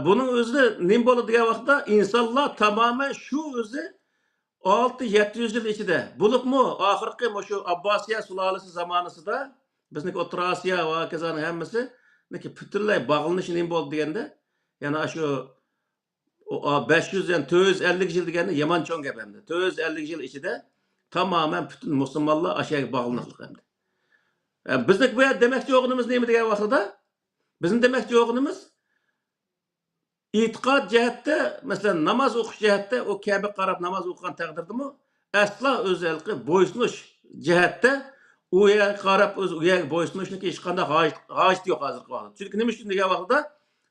buning o'zi nima bo'ldi degan vaqtda insonlar tamoman shu o'zi 600-700 yil ichida bo'libmi oxirgi shu Abbosiya sulolasi zamonasida bizniki O'rta Osiyo va kazaning hammasi butunlay bog'lanishi nima bo'ldi deganda, yana shu 500 yani 450 yil deganda yomon cho'ng gap endi. 450 yil ichida tamoman butun musulmonlar ashaga bog'lanib endi. Bizniki bu yerda demoqchi o'g'limiz nima degan vaqtida bizning demoqchi o'g'limiz e'tiqod jihatda, masalan namoz o'qish jihatda u Ka'baga qarab namoz o'qigan taqdirdami, aslo o'zalqi bo'ysunish jihatda u yerga qarab o'z u yerga bo'ysunishniki hech qanday hojat yo'q hozirgi vaqtda. Chunki nima uchun degan vaqtda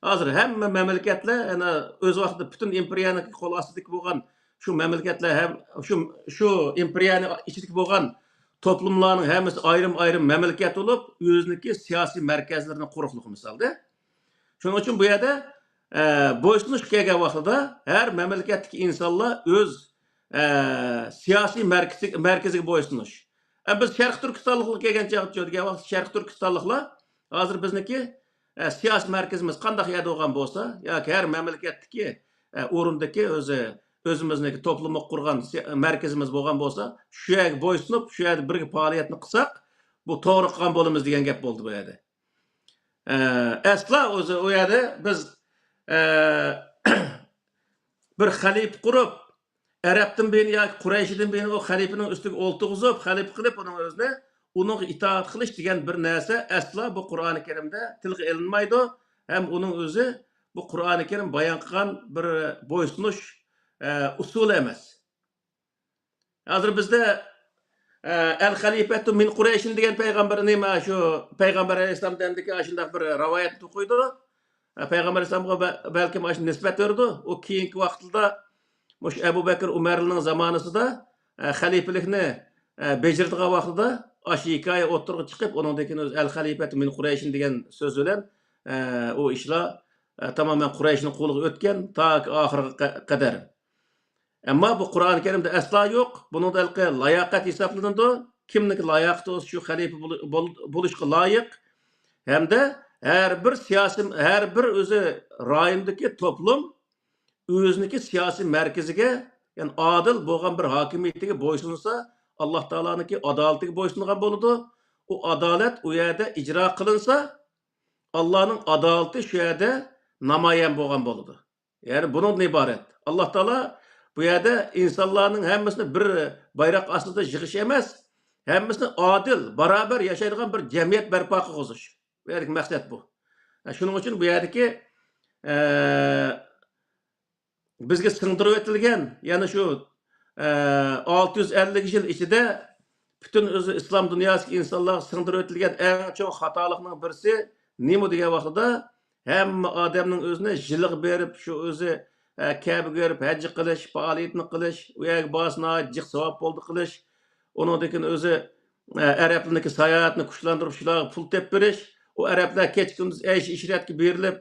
hozir hamma mamlakatlar ana o'z vaqtida butun imperiyaning qo'l ostidagi bo'lgan shu mamlakatlar ham shu imperiyaning ichidagi bo'lgan toplumlarning hammasi ayrim mamlakat bo'lib, o'ziniki siyosiy markazlarini quruqligi misolda. Shuning uchun bu yerda bo'ysunish kelgan vaqtida har mamlakatdagi insonlar o'z siyosiy markaziga bo'ysunish. Biz Sharq Turkistonliklar kelgan chog'da degan vaqt Sharq Turkistonliklar hozir bizniki siyosiy markazimiz qanday yerda bo'lgan bo'lsa, yoki har mamlakatdagi o'rindagi o'zimizniki to'plumni qurgan markazimiz bo'lgan bo'lsa, shu yerga bo'ysunib, shu yerda birga faoliyatni qilsak, bu to'g'ri qilgan bo'lamiz degan gap bo'ldi bu yerda. Asla o'zi u yerda biz bir xalif qurib, Arabdan beni yoki Qurayshdan beni o xalifaning ustiga o'ltig'izib, xalif qilib uning o'zini uning itoat qilish degan bir narsa asla bu Qur'oni Karimda tilga ilinmaydi. Ham uning o'zi bu Qur'oni Karim bayon qilgan bir bo'ysunish usuli emas. Hozir bizda al-xalifatu min Quraysh degan payg'ambar nima shu payg'ambar alayhisolamdagi shunday bir rivoyat o'qiydi. Payg'ambar alayhisolamga balki mana shu nisbat berdi. O keyingi vaqtda Mush Abu Bakr Umarning zamonasida xalifalikni bejirdigan vaqtida ashi hikoya o'tirib chiqib, undan keyin o'z al-xalifatu min Quraysh degan so'z bilan o ishlar tamoman Qurayshning qo'liga o'tgan to'g'ri oxiriga qadar. Ammo bu Qur'oni Karimda aslo yo'q. Buning dalqi layoqat hisoblanadi. Kimniki layoqati shu xalifa bo'lishga loyiq hamda har bir o'zi rayondagi to'plum o'ziniki siyosiy markaziga yani adil bo'lgan bir hokimiyatiga bo'ysunsa, Alloh taoloning adolatiga bo'ysungan bo'ladi. U adolat u yerda ijro qilinsa, Allohning adolati shu yerda namoyon bo'lgan bo'ladi. Ya'ni bundan iborat. Alloh taolo bu yerda insonlarning hammasini bir bayroq ostida yig'ish emas, hammasini adil, barobar yashaydigan bir jamiyat barpo qilish. Bu yerdagi maqsad bu. Shuning uchun bu yerdagi bizga singdirib o'tilgan, ya'ni shu 650 yil ichida bütün o'zi islom dunyosiga insonlarga singdirib o'tilgan eng cho'ng xatolikning birisi nima degan vaqtida hamma odamning o'zini jiliq berib, shu o'zi Ka'ba ko'rib haj qilish, faoliyatni qilish, u yerga borsa jiq savob bo'ldi qilish, uningdan o'zi arablarniki sayohatni kuchlantirib shularga pul tep berish, u arablar kech kunduz aysh ishratga berilib,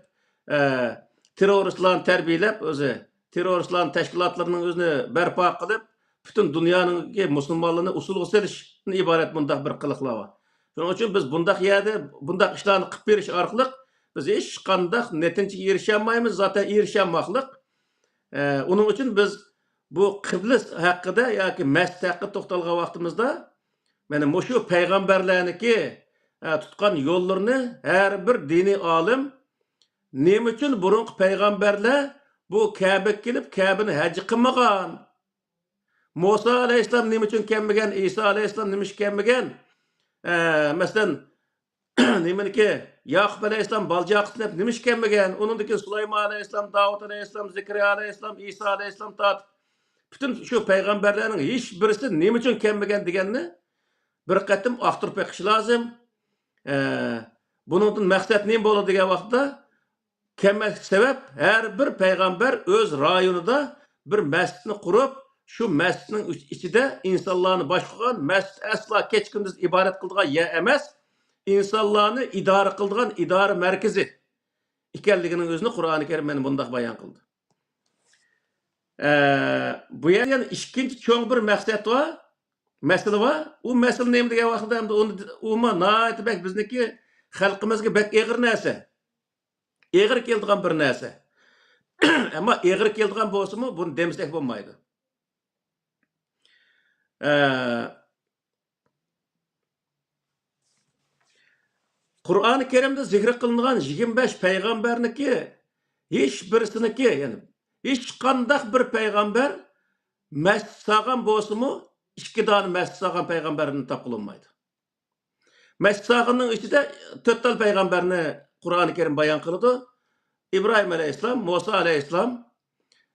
terroristlarni tarbiyalab, o'zi terroristlarning tashkilotlarining o'zini barpo qilib, bütün dünyanın musulmonlarni usulga selishdan iborat bundaq bir qiliqlar bor. Shuning uchun biz bundaq yerda bundaq ishlarni qilib berish orqali biz hech qanday natijaga erisha olmaymiz, zaten erishmoqlik. Uning uchun biz bu qibla haqida yoki masjid haqida to'xtalgan vaqtimizda mana shu payg'ambarlarniki tutgan yo'llarini har bir diniy olim nima uchun burungi payg'ambarlar bu Ka'baga kelib Ka'bani haj qilmagan? Musa aleyhisselam nima uchun kelmagan, İsa aleyhisselam nima uchun kelmagan? Masalan, nimaniki Yaqub aleyhisselam baljaqib nima uchun kelmagan? Uningdagi Sulaymon aleyhisselam, Davud aleyhisselam, Zikriya aleyhisselam, İsa aleyhisselam tat bütün şu payg'ambarlarning hech birisi nima uchun kelmagan deganni bir qatim aqtirib beqish lozim. Buningdan maqsad nima bo'ladi degan vaqtda kelmak sabab har bir payg'ambar o'z rayonida bir masjidni qurib, şu mescidin içinde insanlarını başlayan, mescid asla keç gündüz ibaret kıldığı yer emas, insanlarını idare kıldığı idare merkezi. İkerliğinin özünü Kur'an-ı Kerim beni bundak bayan kıldı. Bu yani ikinci çoğun bir məqsəd var, mesele var. O mesele neyim diye vaxtda onu naat bek bizdeki xalqımızga bek eğir nərsə. Eğir keldiğen bir nərsə. Ama eğir keldiğen bolsa mı bunu demisek olmaydı. Kur'an-ı Kerim'de zikr kılınan 25 peygamberniki hiç birisiniki yani hiç kandak bir peygamber mescid sağan bolsa mı iki tane mescid sağan peygamberini tapılmaydı. Mescid sağanın içinde 4 tane peygamberini Kur'an-ı Kerim bayan kıldı. İbrahim aleyhisselam, Musa aleyhisselam,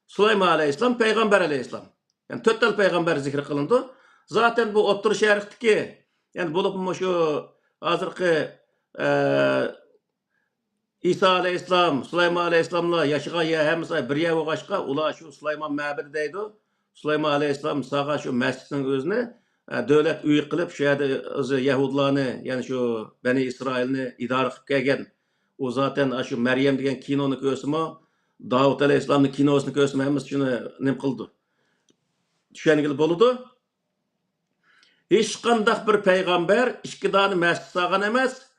Süleyman aleyhisselam, peygamber aleyhisselam. Yani 4 tane peygamber zikr kılındı. Zaten bu Otur Şerif'teki yani bulup şu hazırki İsa aleyhisselam, Süleyman aleyhisselamla yaşayan ya hem bir yer oğaşka ula şu Süleyman mabedi deydi. Süleyman aleyhisselam sağa şu mescidin özünü devlet üye kılıp şu yerde Yahudilarını yani şu Beni İsrail'ini idare kılıp gelgen. O zaten şu Meryem degen kinonu kösümü Davud aleyhisselamın kinosunu kösümü hem şunu nem kıldı. Düşenigil boludu. Hiç kandak bir peygamber iki tane mescid sağan emez.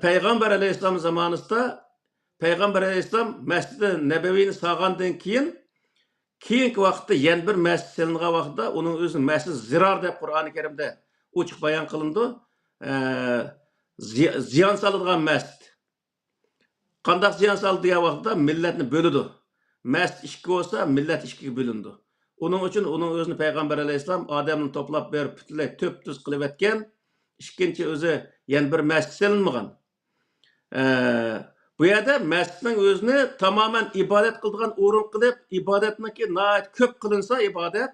Peygamber aleyhisselam zamanında Peygamber aleyhisselam Mescid-i Nebevi'ni sağandan keyinki vaqtda yen bir mescid selingan vaqtda onun özü mescid zirar deb Kur'an-ı Kerim'de uçuq bayan kılındı. Ziyan salıngan mescid. Kandak ziyan saldı diye vaqtda milletini bölüdü. Mescid iki olsa millet ikiga bölündü. Onun için onun özünü Peygamber aleyhisselam adamını toplap berip bütünley töp düz kılıp etken, ikinci özü yani bir mescid selinmagan. Bu yerda mescidning özünü tamamen ibadet kıldığın orun kılıp, ibadetniki naat köp kılınsa ibadet,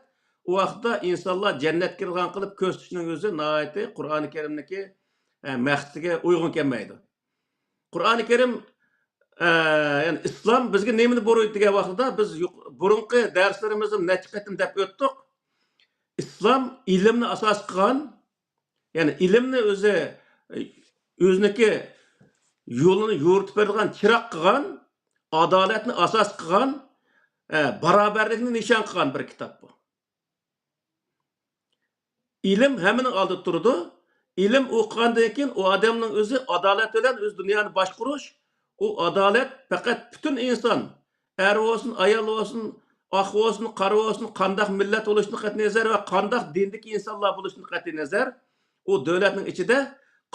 o vaqtda insanlar cennet kirgan kılıp köstüşünün özü naati Kur'an-ı Kerim'deki mescidge uygun kelmeydi. Kur'an-ı Kerim yani İslam bizge nemini boruydu degan vaqtda biz burunqi derslerimizin necha qatim deb o'tdik. İslam ilimni asos qilgan, yani ilimni o'ziniki yo'lini yo'ritib bergan, chiroq qilgan, adolatni asos qilgan, barobarlikni nishon qilgan bir kitob bu. İlim hammaning oldida turdi. İlim o'qigandan keyin o odamning o'zi adolat bilan o'z dunyoni boshqarish. O adalet fakat bütün insan, er olsun, ayol olsun, Aq olsun, qara olsun, qandaq millat bo'lishini qat'iy nazar va qandaq dindagi insonlar bo'lishini qat'iy nazar, u davlatning ichida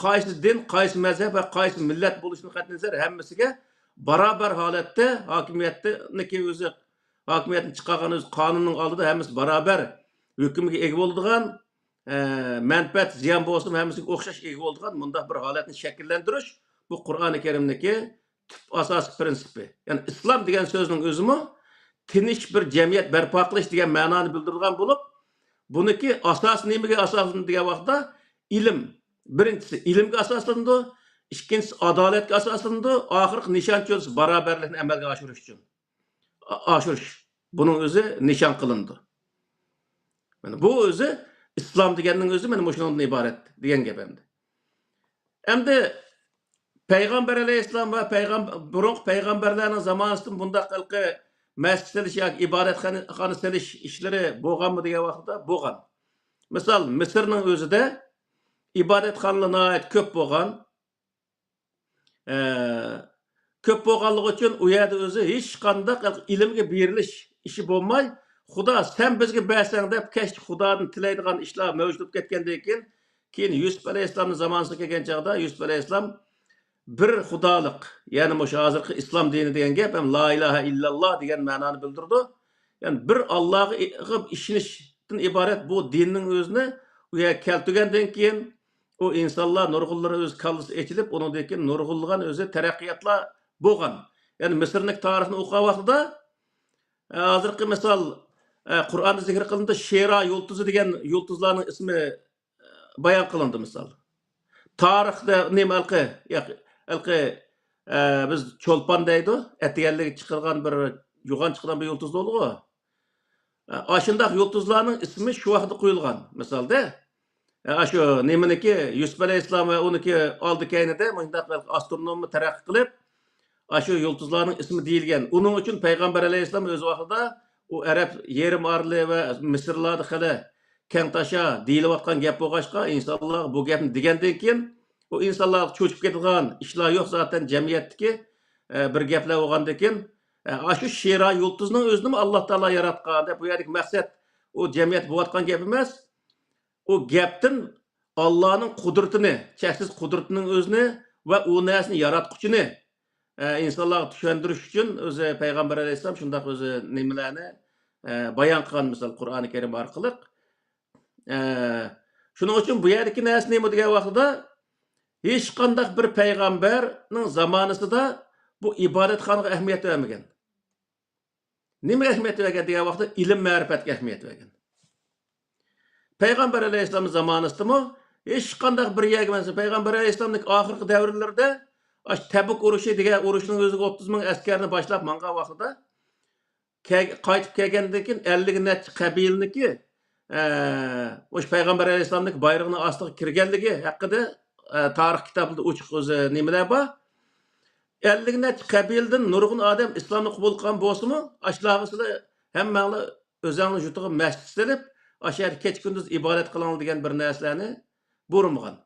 qaysi din, qaysi mazhab va qaysi millat bo'lishini qat'iy nazar hammasiga barobar holatda hokimiyatni chiqargan o'z qonunning oldida hammasi barobar hukmga ega bo'ladigan, manfaat ziyon bo'lsin hammasiga o'xshash ega bo'ladigan bunday bir holatni shakllantirish bu Qur'oni Karimdagi tüp asosiy prinsipi. Ya'ni islom degan so'zning o'zimi tinch bir jamiyat barpo qilish degan ma'noni bildirgan bo'lib, buniki asosi nimaga asoslanadi degan vaqtda ilm. Birinchisi ilmga asoslanadi, ikkinchisi adolatga asoslanadi, oxirgi nishon cho'lsi barobarlikni amalga oshirish uchun. Oshirish. Buning o'zi nishon qilindi. Mana bu o'zi islom deganning o'zi mana shundan iborat degan gap endi. Endi Payg'ambar alayhissalom va payg'ambarlarning zamonasidan bunday qilqi masjid silish yoki ibodatxona silish ishlari bo'lganmi degan vaqtda bo'lgan. Misol Misrning o'zida ibodatxonalar ko'p bo'lgan. Ko'p bo'lganligi uchun u yerda o'zi hech qanday ilmga berilish ishi bo'lmay, Xudo sen bizga bersang deb kesh Xudodan tilaydigan ishlar mavjud bo'lib ketgandan keyin Yusuf alayhissalomning zamonasiga kelgan chaqda Yusuf alayhissalom bir xudolik, ya'ni o'sha hozirgi islom dini degan gap ham la ilaha illalloh degan ma'noni bildirdi. Ya'ni bir Allohga ishonishdan iborat bu dinning o'zini u yerga keltirgandan keyin o insonlar nurg'unlari o'z kallasi ochilib, undan keyin nurg'unlagan o'zi taraqqiyotlar bo'lgan. Ya'ni Misrning tarixini o'qigan vaqtida hozirgi misol Qur'onda zikr qilindi, Shera yulduzi degan yulduzlarning ismi bayon qilindi misol. Tarixda nimalqi, biz cho'lpon deydi, etiganligi chiqargan bir yo'g'on chiqqan bir yulduz bo'ldi-ku. Ashundaq yulduzlarning ismi shu vaqtda qo'yilgan. Misolda shu nimaniki Yusuf alayhissalom va uniki oldi keynida bundaq astronomni taraqqiy qilib, shu yulduzlarning ismi deyilgan. Uning uchun payg'ambar alayhissalom o'z vaqtida u arab yerim orli va Misrlarda xali kengtasha deyilayotgan gap bo'lg'achqa insonlar bu gapni degandan keyin o insonlar cho'chib ketgan ishlar yo'q zaten jamiyatdagi bir gaplar bo'lgandan keyin shu Shera yulduzning o'zini Alloh taolo yaratgan deb bu yerdagi maqsad o jamiyat bo'layotgan gap emas. O gapdan Allohning qudratini, cheksiz qudratining o'zini va u narsani yaratquchini insonlarga tushuntirish uchun o'zi payg'ambar alayhissalom shunday o'zi nimalarni bayon qilgan misol Qur'oni Karim orqali. Shuning uchun bu yerdagi narsa nima degan vaqtida hech qanday bir payg'ambarning zamonasida bu ibodatxonaga ahamiyat bermagan. Nima ahamiyat bergan degan vaqtda ilm ma'rifatga ahamiyat bergan. Payg'ambar alayhissalomning zamonasidami hech qanday bir yerga emas, payg'ambar alayhissalomning oxirgi davrlarida Tabuk urushi degan urushning o'ziga 30 ming askarni boshlab mangan vaqtida qaytib kelgandan keyin 50 necha qabilaniki o'sha payg'ambar alayhissalomning bayrog'ini ostiga kirganligi haqida tarix kitobida ochiq o'zi nimalar bor. 50 necha qabiladan nurg'un odam islomni qabul qilgan bo'lsa-mu, ashlarg'isida hammanglar o'zingni yutiga masjid silib, ashar kech kunduz ibodat qiling degan bir narsalarni buyurmagan.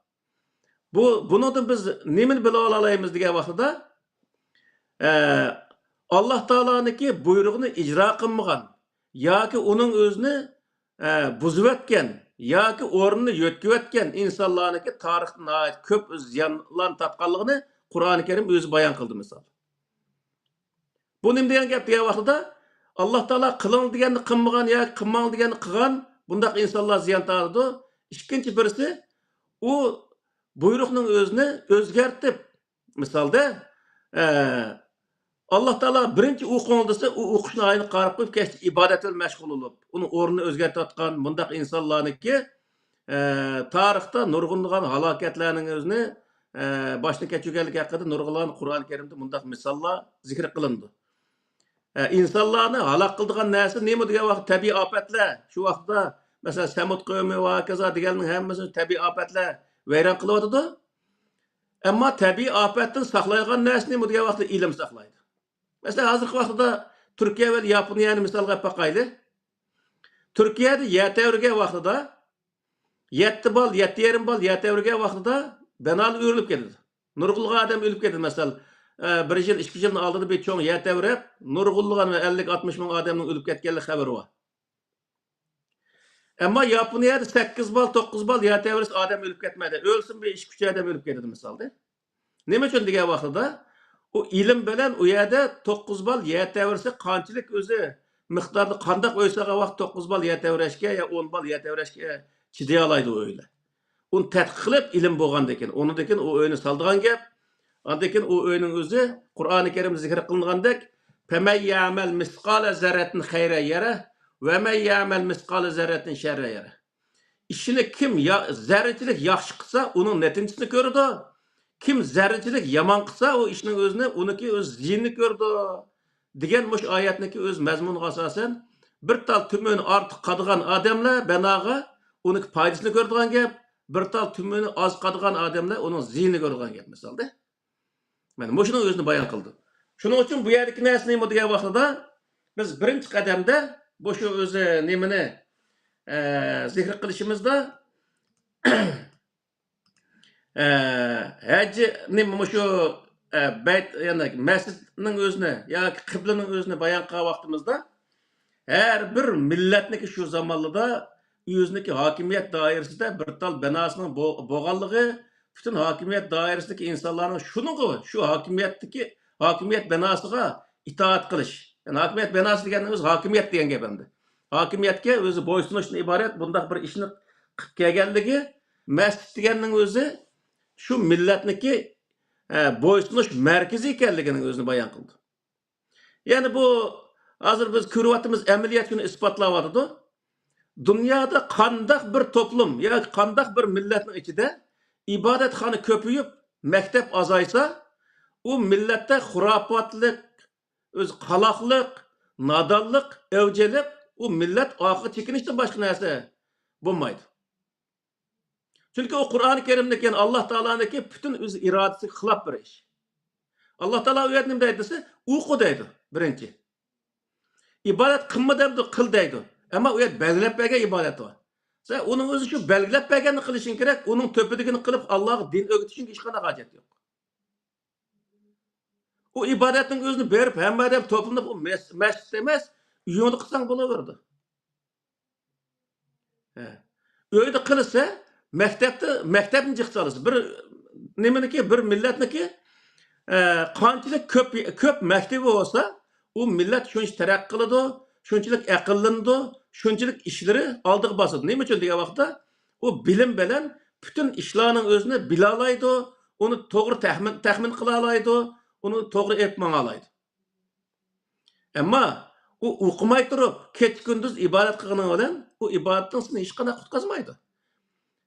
Bundan biz nimani bila olamiz degan vaqtida Alloh taoloniki buyrug'ini ijro qilmagan yoki uning o'zini buzib o'tgan yoki o'rnini yo'tkib o'tgan insonlarniki tarixda ko'p ziyonlarni topganligini Qur'oni Karim o'zi bayon qildi misol. Bu nima degan gap degan vaqtida Alloh taolo qiling deganni qilmagan yoki qilmang deganni qilgan bundaq insonlar ziyon tortadi. Ikkinchi birisi u buyruqning o'zini o'zgartib misolda Alloh taolo birinchi o'qing desa, u o'qishni ayni qarab qo'yib kechki ibodat bilan mashg'ul bo'lib, uni o'rnini o'zgartirayotgan bundaq insonlarniki tarixda nurg'unlagan halokatlarning o'zini boshdan kechirganligi haqida nurg'unlagan Qur'oni Karimda bundaq misollar zikr qilindi. İnsanlarni halok qiladigan narsa nima degan vaqt tabiiy ofatlar. Shu vaqtda masalan Samud qavmi va kaza deganning hammasi tabiiy ofatlar vayron qilyotdi. Ammo tabiiy ofatdan saqlaydigan narsa nima degan vaqtda ilm saqlaydi. Mesela hozirgi vaqtda Turkiya va Yaponiyani misolga olib boqayli. Turkiyada yatavergan vaqtida 7 bal, 7,5 bal yatavergan vaqtida banal o'rilib ketdi. Nurg'ulg'a odam o'lib ketdi. Masalan, bir yıl, 2 yılın aldığında bir çoğun yetevrep, nurgulluğun ve 50-60 bin adamın ölüp ketkenlik haberi var. Ama Yaponiyada 8 bal, 9 bal yetevrep adam ölüp ketmedi. Ölsün bir iş gücü adam ölüp ketedi misalda. Nima uchun degan vaqtida o ilim bilan u yerda 9 bal yetevrese qanchalik o'zi miqdorda qandaq o'ysaga vaqt 9 bal yetevrashga ya 10 bal yetevrashga chiday oladi o'yla. Uni tadqiq qilib ilm bo'lgandan keyin, undan keyin u o'yni soldigan gap. Ondan keyin u o'yning o'zi Qur'oni Karimda zikr qilingandek "Faman ya'mal misqala zarratin khayran yara va man ya'mal misqala zarratin sharran yara." İşini kim zarrachilik yaxshi qilsa, uning natijasini ko'radi. Kim zarrachilik yomon qilsa, o ishning o'zini, uniki o'z ziyinini ko'rdi. Degan mush oyatniki o'z mazmuniga asosan bir tal tumuni ortiq qadigan odamlar banoga uniki foydasini ko'radigan gap, bir tal tumuni oz qadigan odamlar uning ziyinini ko'radigan gap misolda. Mana mushuning o'zini bayon qildi. Shuning uchun bu yerdagi narsa nima degan vaqtida biz birinchi qadamda bu shu o'zi nimani zikr qilishimizda hacı nima shu bayt yani masjidning o'zini yoki qiblaning o'zini bayon qilgan vaqtimizda har bir millatniki shu zamonlarda o'ziniki hokimiyat doirasida bir tal binosining bo'lganligi butun hokimiyat doirasidagi insonlarning shu hokimiyat binosiga itoat qilish. Yani hokimiyat binosi deganning o'zi hokimiyat degan gap endi. Hokimiyatga o'zi bo'ysunishdan iborat bunday bir ishni qilib kelganligi masjid deganning o'zi şu milletniki boysunuş merkezi ekanligini o'zini bayon qildi. Yani bu hozir biz ko'ryapmiz amaliyot shuni isbotlayapti. Dunyoda qandaq bir toplum yoki qandaq bir millatning ichida ibodatxona ko'payib, maktab azaysa, u millatda xurofotlik, o'z qaloqlik, nodonlik avjelib, u millat oxir chekinishdan boshqa narsa bo'lmaydi. Çünkü o Kur'an-ı Kerim'deki Allah Teala'nınki bütün öz iradesi xilaf bir iş. Allah Teala o yerine deydi, uyku deydi birinci. İbadet kılma deydi, kıl deydi. Ama o yer belgilep bergen ibadet var. Sen onun özü şu belgilep bergenini kılışın gerek, onun töpüdükini kılıp Allah'a din öğütüşün hiç kadar hacet yok. O ibadetin özünü berip hem adam toplumda bu mescid demez, uyunu kılsan buluverdi. Öyle kılırsa mektepni çıksalısı. Bir nimeniki, bir milletniki qanchalik ko'p maktabi olsa, u millat shuncha taraqqiy qiladi, shunchalik aqllandi, shunchalik ishlari oldiga bosadi. Nima uchun degan vaqtda u bilim bilan butun ishlarning o'zini bila oladi, uni to'g'ri taxmin qila oladi, uni to'g'ri epmanga oladi. Ammo u o'qimay turib, kech kunduz ibodat qilgani bilan u ibodatning seni hech qanday qutqazmaydi.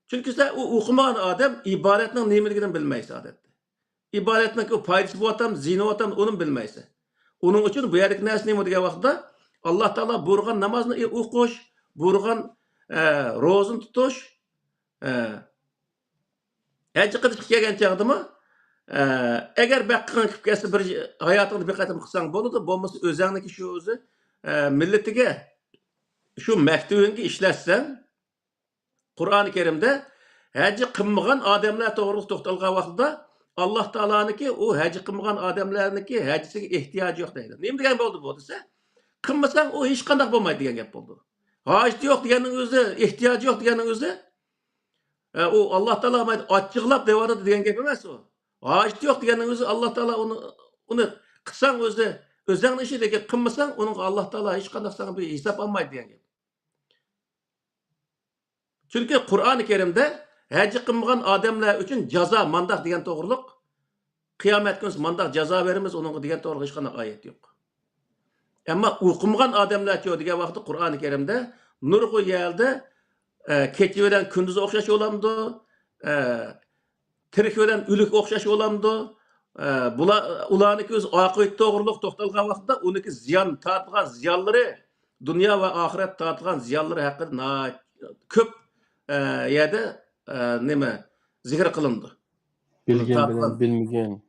Çünkü sen o okumayan adam ibadetin nimetini bilmeyse adette. İbadetin o faydası bu adam, zina bu adam onun bilmeyse. Onun için bu yerdeki neresi neymi diye vakti Allah Teala buyurgan namazını okuş, buyurgan rozun tutuş. Hacı kılıç gelgen çağdı mı? Eğer bakkan kipkesi bir hayatını bir katım kısan boludu, olması özenlik şu özü milletine şu mektubunu işlersen Kur'an-ı Kerim'de hacı kılmagan adamlar doğruluk toxtalgan vaqtida Allah Teala'nınki o hacı kılmagan adamlarniki hacisiga ihtiyacı yok deydi. Nima degan bo'ldi bu desa? Qilmasang o hech qanday bo'lmaydi degan gap bo'ldi. Hacı yok deganning o'zi, ihtiyacı yok deganning o'zi o Allah Teala açıqlab devoradi degan gap emas o. Hacı yok deganning o'zi Allah Teala uni qilsang o'zi o'zingning ishi lekin qilmasang uning Allah Teala hech qanday sana bir hisob olmaydi degan gap. Çünkü Kur'an-ı Kerim'de hacı kılmagan adamlar için ceza, mandak diyen doğruluk, kıyamet günü mandak ceza verimiz onun diyen doğruluk hiç kadar ayet yok. Ama okumagan adamlar için diyen vakti Kur'an-ı Kerim'de nurgu yerde keçi veren kündüz okşaş olamdı, tirik veren ülük okşaş olamdı, ulanık öz akıyet doğruluk toxtalgan vaxtda onunki ziyan tartılgan ziyalları, dünya ve ahiret tartılgan ziyalları hakkında köp yerde nime zikir kılındı. Bilgen bilen bilmegen.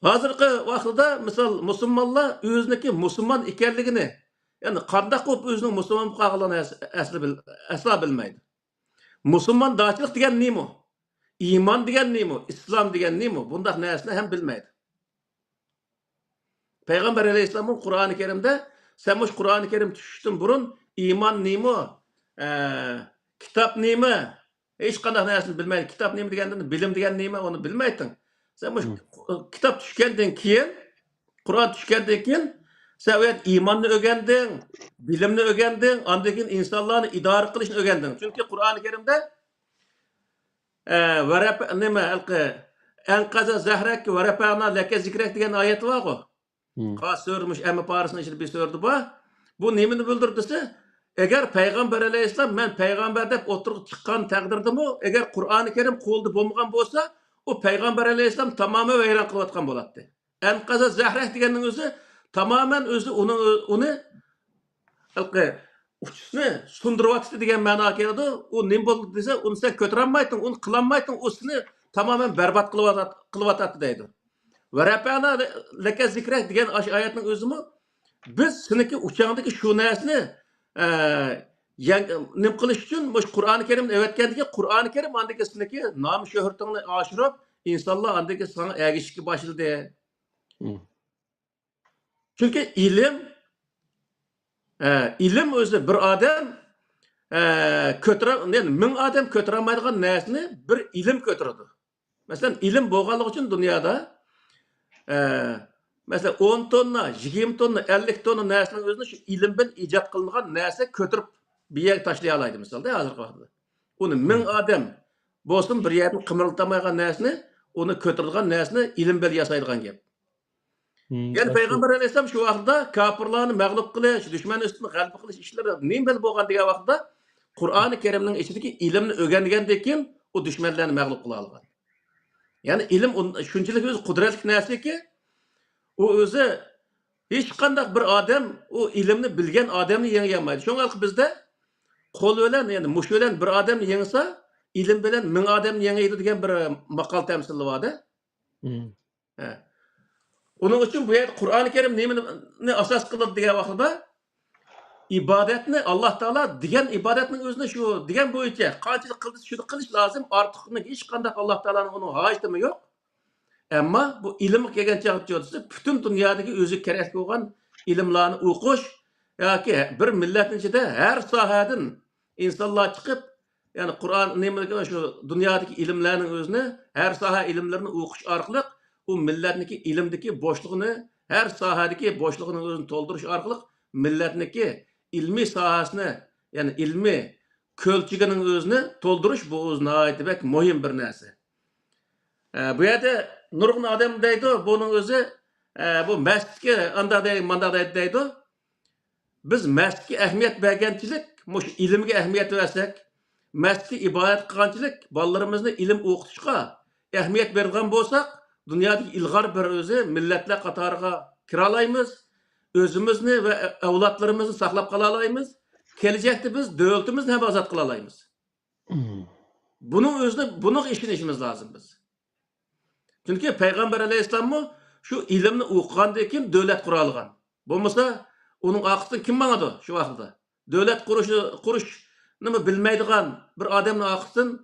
Hazırki vaqtida misal musulmonlar o'ziniki musulmon ekanligini, yani qanday qilib o'zining musulmon bo'lganligini asla bilmaydi. Musulmonchilik degan nima? Iymon degan nima? Islom degan nima? Bunday narsani ham bilmaydi. Peygamber Aleyhisselam'ın Kur'an-ı Kerim'de sen bu Kur'an-ı Kerim düştün burun iman neymi, kitap neymi, hiç qanday narsani bilmeydin. Kitap neymi degenden bilim degen neymi onu bilmeydin. Sen bu kitap düşkenden keyin, Kur'an düşkenden keyin sen o imanni öğrendin, bilimni öğrendin, andan keyin insanlarni idare qilishni öğrendin. Çünkü Kur'an-ı Kerim'de varap nima alqi anqaza zahrek varapana laka zikrek degan oyat var-ku. Qas sörmüş emmi parasını içinde bir sördü bu. Bu nemini bildirdisi? Eğer Peygamber Aleyhisselam men peygamber dep oturup çıkan takdirdimi? Eğer Kur'an-ı Kerim qo'lda bo'lmagan bo'lsa, o Peygamber Aleyhisselam tamamen vayron qilayotgan bo'ladi. Anqaza zahrek deganning o'zi tamamen o'zi uni alqi uchni sundiryapti degan ma'no keladi. U nim bo'ldi desa, uni sen ko'tarolmayding, uni qilolmayding, u seni tamamen berbat qilyapti deydi. Ve Rabbana leke zikrek degan oyatning o'zimi biz seniki uçağındaki şu narsani nim qilish uchun Qur'oni Karimni o'rgatgandiki Qur'oni Karim andagi seniki nom shuhratingni oshirib insonlar andagi sana ergishishga boshladi. Chunki ilim o'zi bir odam ming odam ko'tarolmaydigan narsani bir ilim ko'taradi. Masalan, ilim bo'lganligi uchun dunyoda mesela 10 tonna, 20 tonna, 50 tonna narsaning o'zini shu ilim bilan ijod qilingan narsa ko'tarib bir yerga tashlay oladi misolda hozirgi vaqtda. Uni 1000 odam bo'lsin bir yerni qimirlatolmagan narsani, uni ko'taradigan narsani ilim bilan yasaydigan gap. Yani Peygamber Aleyhisselam şu vaqtda kafirlarni mag'lub qilish, dushman ustini g'alaba qilish ishlari nima bilan bo'lgan degan vaqtda Qur'oni Karimning ichidagi ilimni o'rgangandan keyin u dushmanlarni mag'lub qila olgan. Yani ilim shunchalik o'zi qudratli narsaki o o'zi hech qanday bir odam o ilimni bilgan odamni yenga olmaydi. Shunga bizda qo'l bilan yani mush bilan bir odamni yengsa, ilim bilan 1000 odamni yengaydi degan bir maqol tamsili bor-da. Onun uchun bu yerda Qur'oni Karim nimani asos qiladi degan vaqtda ibodatni Alloh taolo degan ibodatning o'zini shu degan bo'yicha qanchalik qildi shuni qilish lozim. Ortiqni hech qanday Alloh taoloning uni hojatimi yo'q. Ama bu ilim kelgan chaqchotisi bütün dünyadaki özü kerak bo'lgan ilimlarni o'qish yoki bir millatning ichida har sohadan insonlar chiqib, ya'ni Qur'on nimaga shu dunyodagi ilimlarning o'zini har soha ilimlarini o'qish orqali u millatniki ilimdagi bo'shlig'ini, har sohadagi bo'shlig'ini o'zini to'ldirish orqali millatniki ilmiy sohasini, ya'ni ilmiy ko'lchigining o'zini to'ldirish bu o'ziga muhim bir narsa. Bu yerda nurg'un odam deydi, buning o'zi bu masjidga anday manday deydi. Biz masjidga ahamiyat berganchilik, mush ilmga ahamiyat bersak, masjidga ibodat qilganchilik, bolalarimizni ilm o'qitishga ahamiyat bergan bo'lsak, dunyodagi ilg'or bir o'zi millatlar qatoriga kira olamiz, o'zimizni va avlodlarimizni saqlab qola olamiz. Kelajakda biz davlatimizni ham ozod qila olamiz. Buning o'zini, buning ishonishimiz lozim biz. Çünkü Peygamber Aleyhisselam şu ilimni o'qigandan keyin davlat qura olgan. Bo'lmasa, uning aqısını kim mangadi shu vaqtda? Davlat qurishni bilmaydigan bir odamning aqısını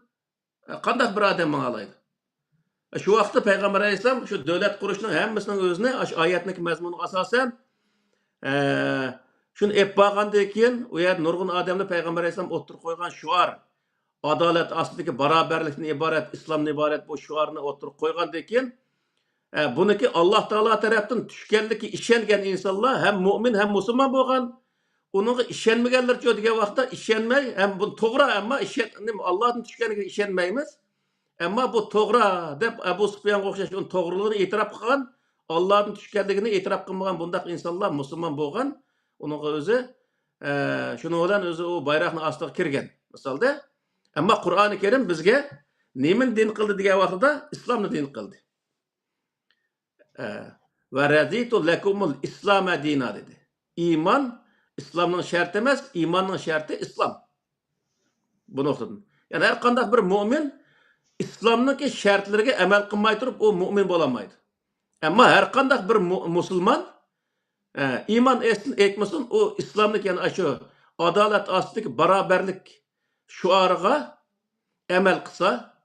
qanday bir odam mangalaydi? Şu vaqtda Peygamber Aleyhisselam şu davlat qurishning hammasining o'zini oyatning mazmuniga asosan shuni ep bo'lgandan keyin u yer nurg'un odamlar Peygamber Aleyhisselam o'tirib qo'ygan shuar adalet aslındaki beraberlikten ibaret, İslam'dan ibaret bu şuarını oturup koygandan keyin buniki Allah Teala tarafından düşkendeki işengen insanlar hem mümin hem Müslüman bo'lgan. Onun işenmegenler çoğu degan vaqtda işenmey hem bu to'g'ri ama Allah'ın düşkeniga işenmeymiz. Ama bu to'g'ri deb Abu Sufyan o'xshash onun to'g'riligini e'tirof qilgan, Allah'ın düşkenligini e'tirof qilmagan bundaq insanlar Müslüman bo'lgan. Onun o'zi şunu bilan o'zi o bayroqning ostiga kirgan. Misolda ama Qur'oni Karim bizga nemin din qildi degan vaqtda islomni din qildi. Va raditu lakumul islom dina dedi. İman İslamning sharti emas, imonning sharti islom. Bu nuqtadan. Yani her qanday bir mu'min islomning shartlariga amal qilmay turib o mu'min bo'la olmaydi. Ama her qanday bir musulmon iman etmasin o islomning yani shu adolat ostidagi barobarlik şuarıga emel kısa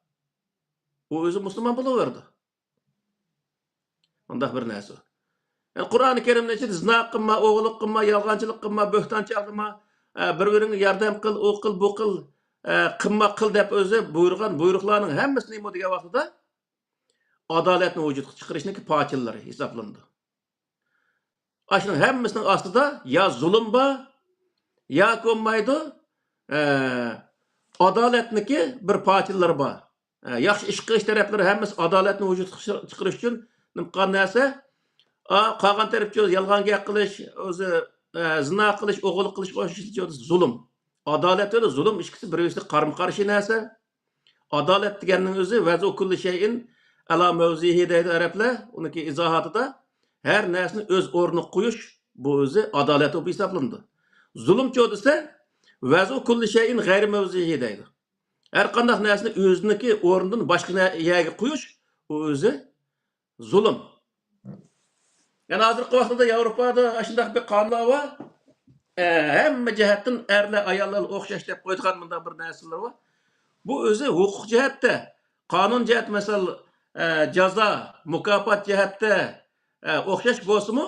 o özü Müslüman buluverdi. Ondan bir narsa. Yani Kur'an-ı Kerim'de işte zina kılma, oğulluk kılma, yalgancılık kılma, böhtançılık kılma, bir-birine yardım kıl, o kıl, bu kıl, kılma kıl dep özü buyurgan buyruklarının hemmesini nima degan vaqtida adaletni vujudga chiqarishniki pochillari hisoblanadi. Ashning hemmasining ostida ya zulm bor, ya bo'lmaydi, adolatniki bir pochillari bor. Yaxshi ish qilish taraflari hammasi adolatni vujudga chiqarish uchun nima narsa qolgan tarafchi yolg'on gap qilish, o'zi zina qilish, o'g'irlik qilish o'sha zulm. Adolat va zulm ikkisi bir-biriga qarama-qarshi narsa. Adolat deganning o'zi vazu kulli shay'in ala mavzihi deydi arablar. Uniki izohatida har narsani o'z o'rniga qo'yish bu o'zi adolat deb hisoblanadi. Zulm desa vazu kulli shay'in g'ayri mavzihi deydi. Har qanday narsani o'ziniki o'rnidan boshqa yerga qo'yish u o'zi zulm. Yani hozirgi vaqtda Yevropada shunday bir qonunlar bor. Hamma jihatdan erlar ayollar o'xshash deb qo'ygan bunday bir narsalar bor. Bu o'zi huquq jihatda, qonun jihat masal jazo, mukofot jihatda o'xshash bo'lsa-mu,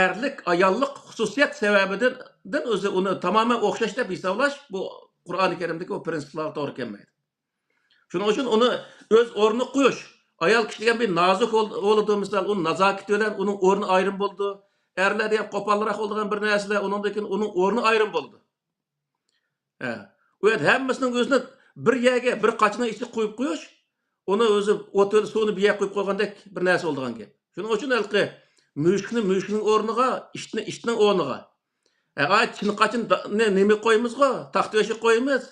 erlik, ayollik xususiyat sababidan o'zi uni tamoman o'xshash deb hisoblash bu Qur'oni Karimdagi o prinsiplarga to'g'ri kelmaydi. Shuning uchun uni o'z o'rniga qo'yish. Ayol kishi degan bir nozik bo'ldi, misol, uni nazokati bilan uning o'rni ayrim bo'ldi. Erlar degan qo'polroq bo'lgan bir narsalar, uningdan uning o'rni ayrim bo'ldi. U yer hammasining o'zini bir yerga, bir qachini ichiga qo'yib qo'yish, uni o'zi o'til suvni bir yerga qo'yib qo'ygandek bir narsa bo'lgan gap. Shuning uchun alqi mushukning o'rniga, ishning o'rniga. Chin qachin nima qo'yimizga, taxtyoshi qo'yimiz,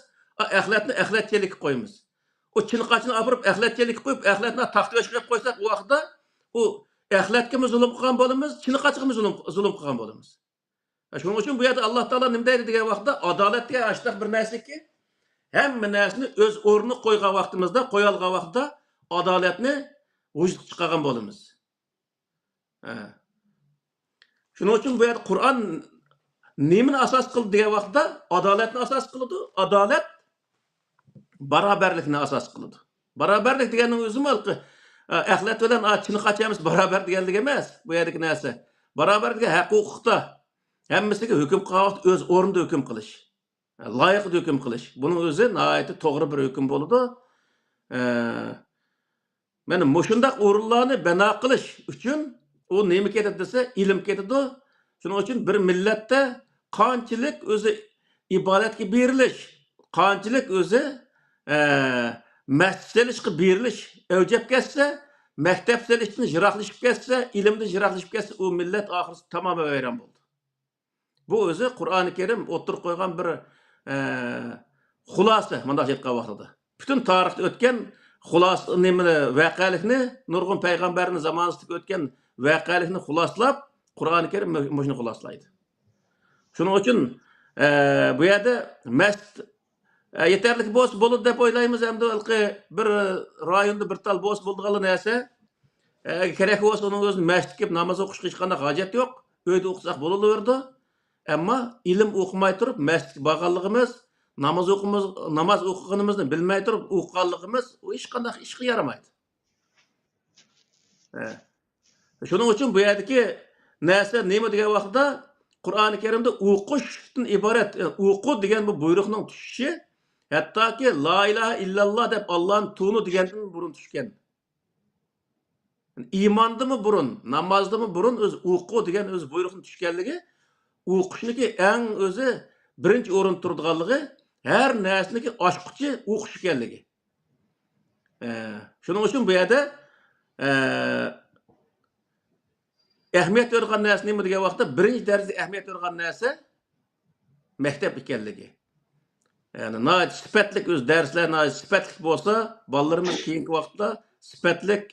axlatchilik qo'yimiz. O chin qachini olib axlatchilik qo'yib, axlatni taxtyosh qilib qo'ysak, u vaqtda u axlatga zulm qilgan bo'lamiz, chin qachiga zulm qilgan bo'lamiz. Shuning uchun bu yerda Alloh taolo nima deydi degan vaqtda adolatga ashtaq bir narsaki, hamma narsani o'z o'rniga qo'ygan vaqtimizda, qo'yilgan vaqtda adolatni vujudga chiqargan bo'lamiz. Shuning uchun bu yerda Qur'on nimani asos qildi degan vaqtda adolatni asos qildi. Adolat barobarlikni asos qiladi. Barobarlik deganning o'zi malqi axlat bilan chini qachamiz barobar deganlik emas. Bu yerdagi narsa. Barobarlikka haq-huquqda hammasiga hukm qilib o'z o'rnida hukm qilish. Loyiqda hukm qilish. Buning o'zi nihoyatda to'g'ri bir hukm bo'ladi. Mana mushundaq o'rinlarni bino qilish uchun u nima ketadi desa, ilm ketadi. Shuning uchun bir millatda qanchalik o'zi ibodatga berilish, qanchalik o'zi masjid selishga berilish o'jab ketsa, maktab selishdan jiroqlashib ketsa, ilmdan jiroqlashib ketsa, u millat oxirida tamoman vayron bo'ldi. Bu o'zi Qur'oni Karim o'tirib qo'ygan bir xulosa, bunday aytgan vaqtida. Butun tarixda o'tgan xulosa nimani voqealikni nurg'un payg'ambarning zamonasida o'tgan voqealikni xuloslab Qur'oni Karim shuni xulosalaydi. Shuning uchun bu yerda masjid yeterli bo'lsa bo'ladi deb o'ylaymiz. Endi bir rayonda bir tal bo'lsa bo'ladigan narsa, kerak bo'lsa uning o'zi masjidga kelib namoz o'qishga hech qanday hojat yo'q. Uyda o'qisak bo'laverdi. Ammo ilm o'qimay turib masjidga borganligimiz, namoz o'qiganimizni bilmay turib o'qiganligimiz u hech qanday ishga yaramaydi. Shuning uchun bu yerdagi narsa nima degan vaqtda Qur'oni Karimda o'qishdan iborat, o'qu degan bu buyruqning tushishi hattoki la ilaha illalloh deb Allohning tuni degandan burun tushgan. Iymondimi burun, namozdimi burun o'z o'qu degan o'z buyruqning tushganligi, o'qishniki eng o'zi birinchi o'rin turadiganligi, har narsaniki ochquchi o'qish ekanligi. Shuning uchun bu yerda ahamiyat bergan narsa nima degan vaqtda birinchi darajada ahamiyat bergan narsa maktab ekanligi. Yani sifatlik o'z darslar sifatlik bo'lsa, bolalarimiz keyingi vaqtda sifatlik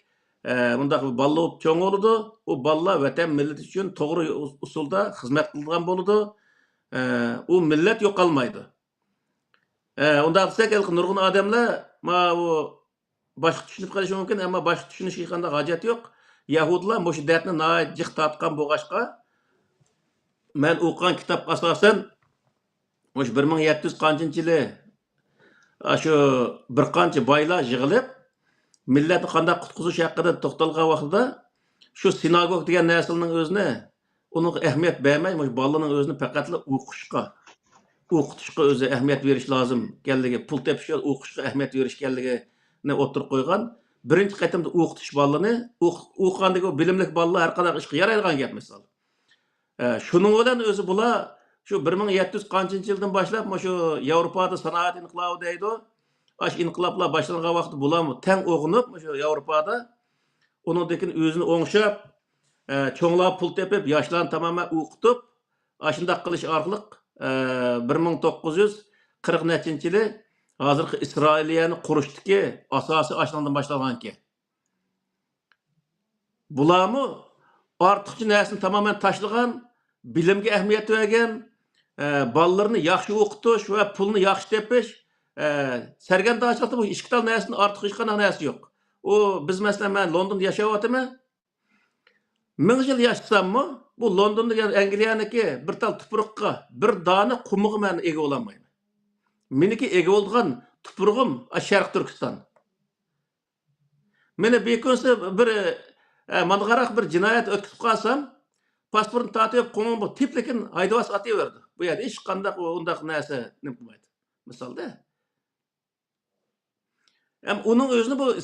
bundaq balla cho'ng bo'ladi. U balla vatan millat uchun to'g'ri usulda xizmat qilgan bo'ladi. U millat yo'qolmaydi. Unda desak, nurg'un odamlar u boshqa tushunib qolishi mumkin, ammo boshqa tushunishga qanday hojat yo'q. Yahudlar mush dardni nihoyat jiq tortgan bo'lg'achqa, men o'qigan kitob asosan mush 1700 qanchinchi yili shu bir qancha boylar yig'ilib millatni qanday qutqizish haqida to'xtalgan vaqtida şu sinagog degan narsaning o'zini uning ahamiyat bermay, mush bolaning o'zini faqatla o'qitishga o'zi ahamiyat berish lozim ekanligi, pul tepishga o'qishga ahamiyat berish ekanligini o'tirib qo'ygan. Birinchi qatimda o'qitish bolani, o'qigandagi bilimli bolalar har qanday ishga yaraydigan gap misol. Shuning bilan o'zi bular shu 1700 qanchinchi yildan boshlab shu Yevropada sanoat inqilobi deydi. Aş inqiloblar boshlangan vaqtda bular tang o'g'inib shu Yevropada uningdan o'zini o'ngshab, cho'nglar pul tepib, yoshlarni tamoman o'qitib, ashunday qilish orqali 1940 nechinchi yili hozirgi Isroiliyani qurishdagi asosi ashundan boshlangan ekan. Bularmi ortiqcha narsani tamoman tashlagan, bilimga ahamiyat bergan, bolalarni yaxshi o'qitish va pulni yaxshi tepish, sargardonchilikda bu ikki tal narsani ortiq hech qanday narsa yo'q. O biz masalan men Londonda yashayapman. 1000 yil yashasammi, bu Londonda Angliyaniki bir tal tuproqqa, bir dona qumiga men ega ololmayman. Meniki ega bo'lgan tuprog'im Sharq Turkiston. Meni bekonsa bir manqaraq bir jinoyat o'tkazib qolsam, pasportni tatib qo'yib bu tiplikin haydavas ataverdi. Bu yerda hech qanday undaq narsa nima qilmaydi. Misolda onun özünü bu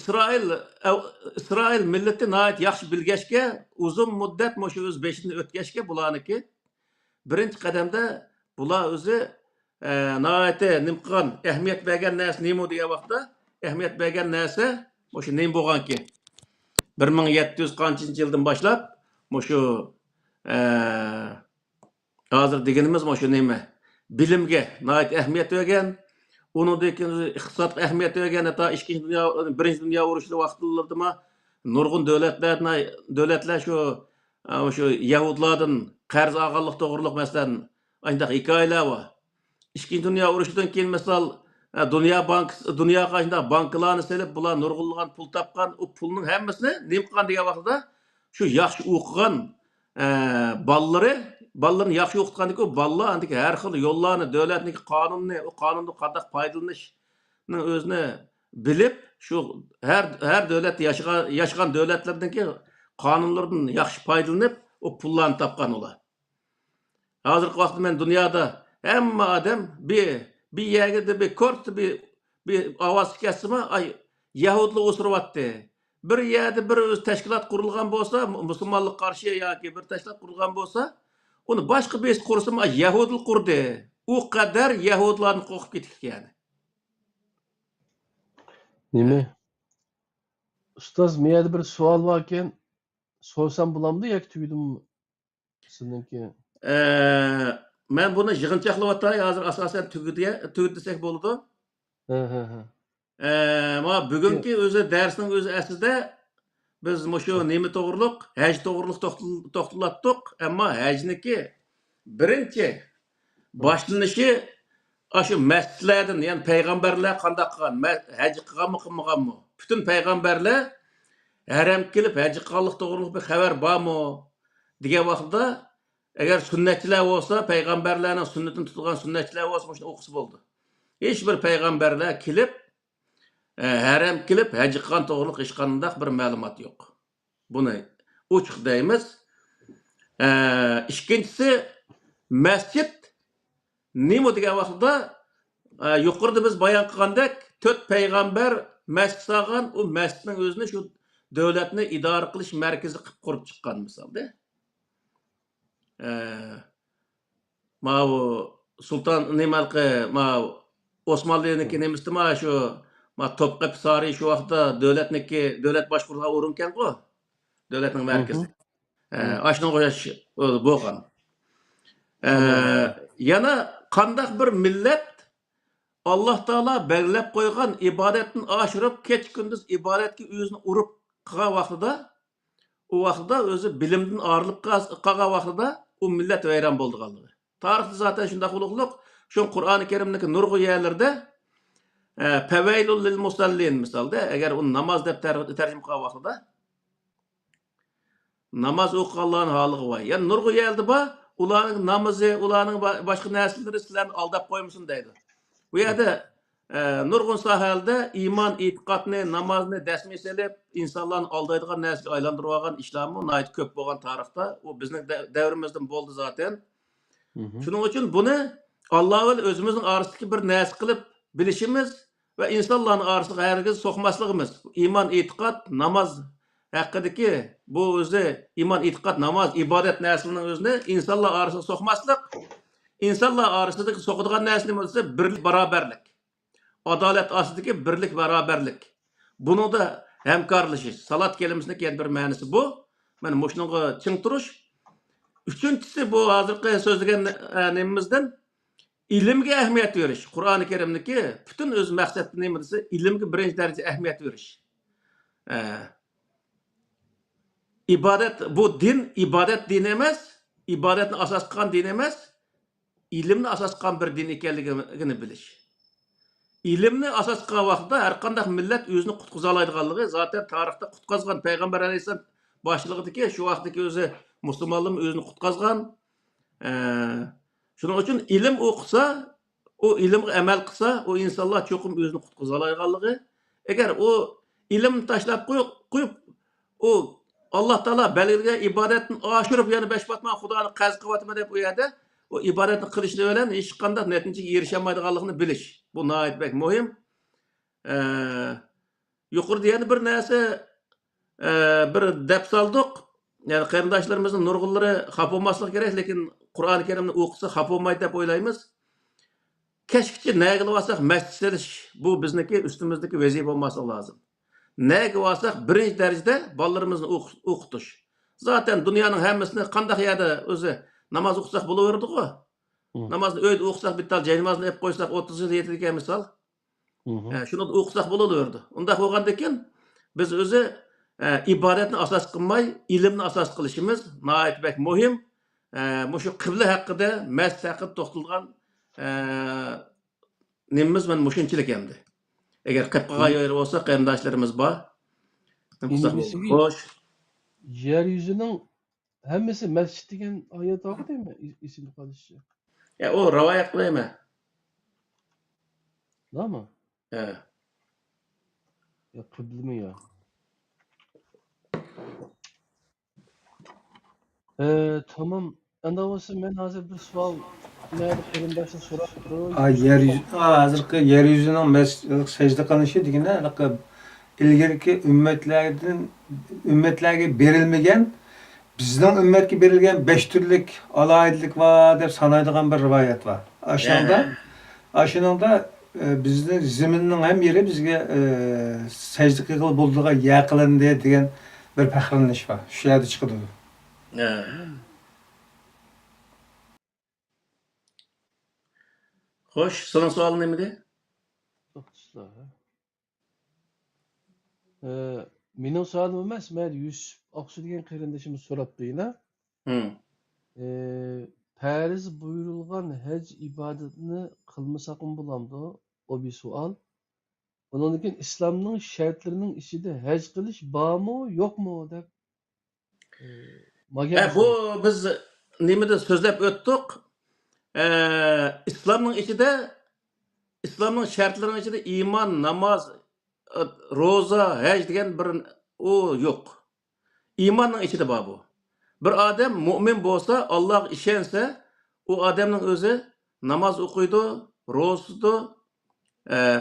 İsrail milleti nayet yaxşı bilgeçke uzun müddet şu öz beşini ötgeçke bulaniki birinci kademde bula özü nayete nimqan ehmiyet bergen nesi nimo diye vaqtda ehmiyet bergen nesi şu nim boğan ki 1700 kanchinchi yıldan başlap şu hazır degenimiz şu nime bilimge nayet ehmiyet bergen Onundaki iqtisat ahamiyeti vergen ta birinci dünya uruşu vaqtlarında nurgun devletler şu Yahudilardan qarz alganlık to'g'riliq masalan ayndaq hikoyalar var. İkinci dünya urushidan keyin misal dünya qaşında bankalarni selib bular nurg'unlagan pul topgan, o pulning hammasini nima qilgan degan vaqtda shu yaxshi o'qigan bolalarni yaxshi o'qitgandiki bolalar andiki har xil yo'llarni, davlatning qonunni, o qonunni qanday foydalanishning o'zini bilib, shu har davlat yashagan davlatlardagi qonunlardan yaxshi foydalanib, o pullarni topgan ular. Hozirgi vaqtda men dunyoda hamma odam bir yerga bir kort bir ovoz kessimi, ay Yahudlar o'siryapti. Bir yerde bir öz tashkilot qurilgan bo'lsa, musulmonlik qarshi yoki bir tashkilot qurilgan bo'lsa, uni boshqa bes qursa, Yahudlar qurdi. U qadar Yahudlarni qo'qib ketgan. Nima? Ustoz, menda bir savol bor ekan, so'rasam bo'lamdi yoki tugadimmi? Sizniki. Men buni yig'inchoqlayapman, hozir asosan tugud desak bo'ladi. Ha. Bugungi o'zi darsning o'zi aslida biz shu nima to'g'riliq, haj to'g'riliq to'xtalatdik, ammo hajniki birinchi boshlanishi shu masjidlardan, ya'ni payg'ambarlar qanday qilgan, haj qilganmi, qilmaganmi? Butun payg'ambarlar haram kelib haj qilganlik to'g'riliq bir xabar bormi degan vaqtda agar sunnatchilar bo'lsa, payg'ambarlarning sunnatini tutgan sunnatchilar bo'lsa, shuni o'qisa bo'ldi. Hech bir payg'ambarlar kelib haram kelib haj qilgan to'g'riliq hech qanday bir ma'lumot yo'q. Buni ochiq deymiz. Ikkinchisi masjid nima degan vaqtda yuqorida biz bayon qilgandek 4 payg'ambar masjid solgan, u masjidning o'zini shu davlatni idora qilish markazi qilib qurib chiqqan misolda. Sultan nimalqi Osmonliyniki nemisdimi shu Topqap Sari shu vaqtda davlat boshqargan o'rin ekan-ku. Davlatning markazi. Ashunga o'xshash bo'lgan. Yana qandaq bir millat Alloh taolo belgilab qo'ygan ibodatni oshirib, kech kunduz ibodatga o'zini urib qilgan vaqtida, u vaqtda o'zi bilimdan ayrilib qolgan vaqtida u millat vayron bo'lganligi. Tarixda zaten shunday ulug'liq, shu Qur'oni Karimdagi nurg'u yerlarda Fawailul lil musallin misolda, agar uni namoz deb tarjima qilgan vaqtida namoz o'qiganlarning holiga voy. Ya'ni nurg'u yerda bor, ularning namozi, ularning boshqa narsalari sizlarni aldab qo'ymasin deydi. Bu yerda nurg'un sohalarda iymon, e'tiqodni, namozni dasmiy selib, insonlarni aldaydigan narsaga aylantirib olgan ishlarmi nihoyat ko'p bo'lgan tarixda. U bizning davrimizdan bo'ldi zaten. Shuning uchun buni Alloh va o'zimizning orasidagi bir narsa qilib bilishimiz va insonlarning orasiga hargiz so'qmasligimiz. Iymon, e'tiqod, namoz haqidagi bu o'zi iymon, e'tiqod, namoz, ibodat narsalarning o'zini insonlar orasiga so'qmaslik, insonlar orasidagi so'qadigan narsa nima bo'lsa, birlik, barobarlik. Adalet ostidagi birlik, barobarlik. Buni da hamkorlashish. Salat kelimasining yana bir ma'nosi bu. Mana shunga ching turish. Uchinchisi bu hozirgi so'zlagan nimamizdan ilmga ahamiyat verish. Qur'oni Karimdagi butun o'z maqsadi nima desa, ilmga birinchi darajada ahamiyat verish. İbadet, bu din ibadet dini emas, ibadatni asos qilgan din emas, ilmni asos qilgan bir din ekanligini bilish. İlimni asos qilgan vaqtda har qanday millat o'zini qutqiza oladiganligi zaten tarixda qutqazgan payg'ambar alayhisalom boshlig'idagi shu vaqtdagi o'zi musulmonlar o'zini qutqazgan. Shuning uchun ilm o'qisa, o ilmga amal qilsa, o insonlar cho'qim o'zini qutqiza oladiganligi. Agar o ilmni tashlab qo'yib, o Alloh taolo belgilagan ibodatni oshirib yana besh batman Xudoni qarz qilyapman deb u yerda o ibodatni qilishni bilan hech qanday natijaga erisha olmaydiganligini bilish. Bu nihoyat muhim. Yuqorida yana bir narsa bir deb soldik. Yani qarindoshlarimizni nurg'unlari xafa bo'lmasligi kerak, lekin Qur'oni Karimni o'qisa xafa bo'lmaydi deb o'ylaymiz. Kechgacha nega olsak masjid selish bu bizniki ustimizdagi vazifa bo'lmasi lozim. Nega olsak birinchi darajada bolalarimizni o'qitish. Zaten dunyoning hammasini qanday yerda o'zi namoz o'qisak bo'laverdi-ku. Namozni uyda o'qisak bittal jaynamozni olib qo'ysak 30 yil yetadigan misol. Shuni o'qisak bo'laverdi. Unda bo'lgandan keyin biz o'zi ibodatni asos qilmay, ilmni asos qilishimiz nihoyat muhim. Shu qibla haqida, masjid haqida to'xtalgan nimamiz men mushunchilik endi. Agar qilib qolgan yo'l bo'lsa, qarindoshlarimiz bor. Xo'sh. Yer yüzünün hammasi masjid degan oyat o'qidingmi? Esimda qolishi. Ya o rivoyat qilayman. Nima? Ha. Ya qiblimi ya? Tamam. Anda olsa men hozir bir savol qarindoshdan so'rab turaman. Hozirgi yer yuzining sajda qilinishi degani ilgirki ummatlarga berilmagan, bizning ummatga berilgan 5 turlik alayidlik var deb sanaydigan bir rivoyat var. Aşınında bizning ziminning ham yeri bizga sajda qilib bo'ldiga yaqilindi degan bir faxrlanish var. Shu yerda chiqadi. Xo'sh, sening savoling nima edi? Mening savolim emas, men Yusuf Oqsu degan qarindashimiz so'rabdi-yina. Farz buyurilgan hac ibodatini qilmasaqmi bo'lamdi? O bir savol. Bundan keyin islomning shartlarining ichida hac qilish bormi, yo'qmi deb. Bu biz nimada so'zlab o'tdik. İslamның içinde, İslamның şartlarının içinde iman, namaz, roza, hac degan bir o yok. İmanның içinde var bu. Bir adam mümin bolsa, Allah işense, o adamның özü namaz okuydu, rozasıydı,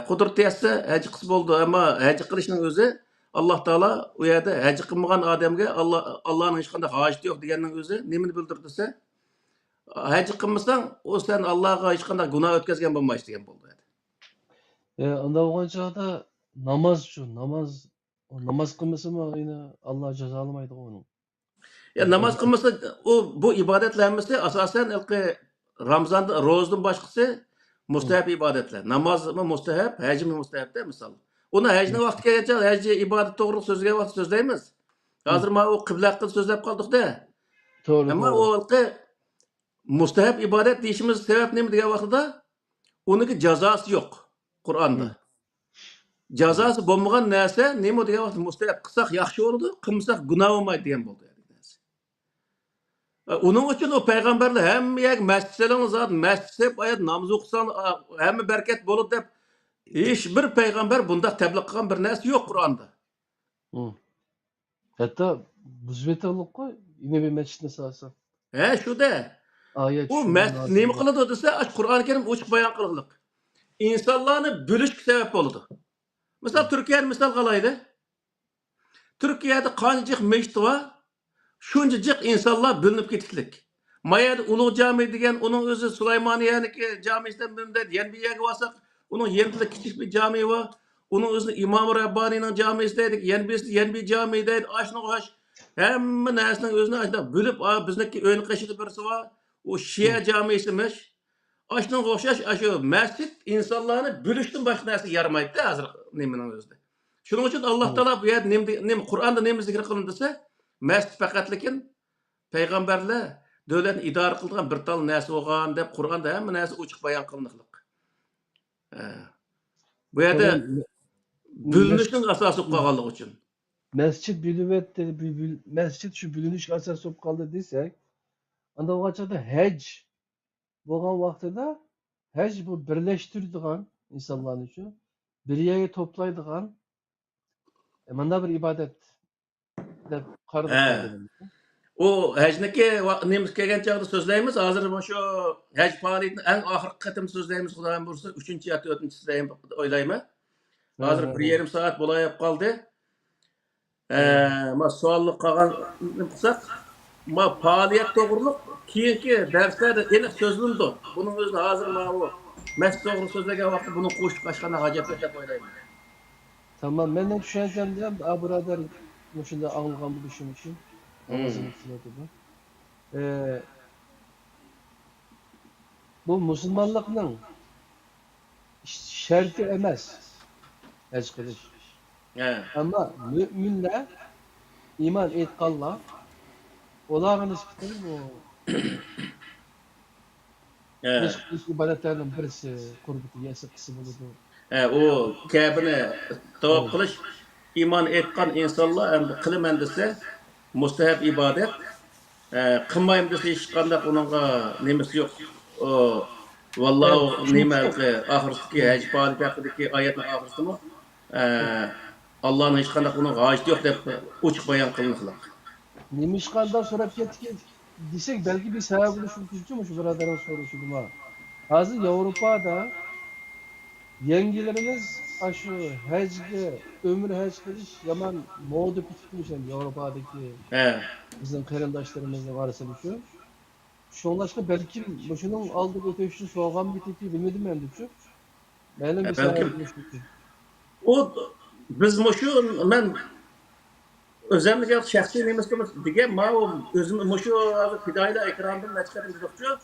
kudret etse hac kısmı oldu ama hac kılışının özü Allah Teala o yerde hac kılmagan adamga Allah'ın hiç qanday haceti yok deganning özü nemini bildirdiyse hac qilmasang, o sen Allah'a hech qanday gunoh o'tkazgan bo'lmaysiz degan bo'ldi. Unda bo'lgan chog'da namozchi, namoz qilmasami, yine Allah jazolamaydi uni. Ya namoz qilmasa, bu ibodatlarimiz asosan Ramazonda ro'zadan boshqasi mustahab ibodatlar. Namozmi mustahab, hajmi mustahabda misol. Uni hajning vaqti kelgancha haj ibodat to'g'ri so'zga vaqt so'zlaymiz. Hozir men o qibla haqida so'zlab qoldik-da. To'g'ri. Ammo o mustahab ibodat deyishimiz sebep nima degan vaqtda uniki jazosi yo'q Qur'onda. Jazosi bo'lmagan narsa nima degan vaqtda mustahab qilsak yaxshi bo'ladi, qilmasak gunoh bo'lmaydi degan bo'ldi. Onun uchun o payg'ambarlar hamma masjidlarni zot masjid deb oyat namoz o'qisan hamma barakat bo'ladi deb Hiç bir peygamber bunda tebliğ kılgan bir narsa yok Kur'an'da. Hı. Hatta buzbeti koy yine bir mescidine sağsan. Şu de. Ayet O şu mescid nemi nazilde. kılıdı dese aç Kur'an-ı Kerim uçuk bayan kılılık. İnsanlarını bölüşük sebep oldu. Mesela Türkiye'nin misal kalaydı. Türkiye'de kancık meşti var. Şuncacık insanlar bölünüp gittiklik. Mayada Ulu Cami degen onun özü Süleymaniye'deki camisinden birinde Yenbiye'ye varsak onun yerinde küçük bir cami var. Onun özü İmam-ı Rabbani'nin camisindeydik. Yenbi camideydi. Aşnı aş. Hem nesinin özünü aşnı bölüp bizdeki ön kaşıdı birisi var. O Şia camisiymiş. Aşnı hoşaş aşı mescid insanlarını bölüştün başka neresi yaramaydı hazır neminin özünde. Şunun için Allah Teala bu yer Kur'an'da nemi zikir kılın dese mescid fakatlikin peygamberler devletni idare kıldıgan bir tal nerse olgan dep Kur'an'da hem nerse uçuk bayan kılınıklık. Bu yerde bölünüşün asası kalganlık için. Mescid bülüvet mescid şu bülünüş asas sop kaldı desek, anda o açıda hac bo'lgan vaqtida hac bu birleştirdiğin insanların için bir yere toplaydigan mana bir ibadet deb qaradık kendimiz. O hecniki nemiz kelgen çağda sözleyimiz. Hazır şu hec faaliyetini en ahırkı katım sözleyimiz Kudayım bursa 3. ya 4. sözleyim oylayma. Hazır bir yarım saat bolayıp kaldı. Ma suallı kalan kısak. Ma faaliyet doğruluk kiyinki derslerde enik sözlündü. Bunun özünü hazır ma o. Mesut doğru sözlegen vakti bunu koşup kaçkana hacet yok dep oylayım. Tamam, ben de düşüneceğim diyeyim. Burader şunda ağılgan bu düşün için. Namazını kılıyordu. Bu Müslümanlıkның şerti emas. Hac kılış. Ama müminler iman etkanlar olağan nispetin bu beş ibadetlerden birisi kurbeti yesi kısmı bulundu. O Kabe'ni tavaf kılış iman etkan insanlar hem kılım dese mustahab ibadet. Kılmayım dese hiç kandak onunla nemesi yok. Vallahi nimelki ahiristiki hac faaliyetindeki ayetin ahirisi mı? Allah'ın hiç kandak onun hacı yok dep uçuk bayan kılınıklık. Nemişkandan sonra ketki desek belki bir sebep buluşmuş mu şu biraderin sorusu buna. Hazır Avrupa'da yengilerimiz aşı hecge, ömür hec kılış yaman moda tutmuş hem Avrupa'daki bizim kırındaşlarımızla varsa düşün. Şonlaşka belki şunun aldık öteşini soğan biteki bilmedim ben düşün. Benim bir sebep buluşmuş. O biz muşu ben özellikle şahsi nemesimiz dige ma özüm muşu fidayla ekrandan neçkedim dokçu.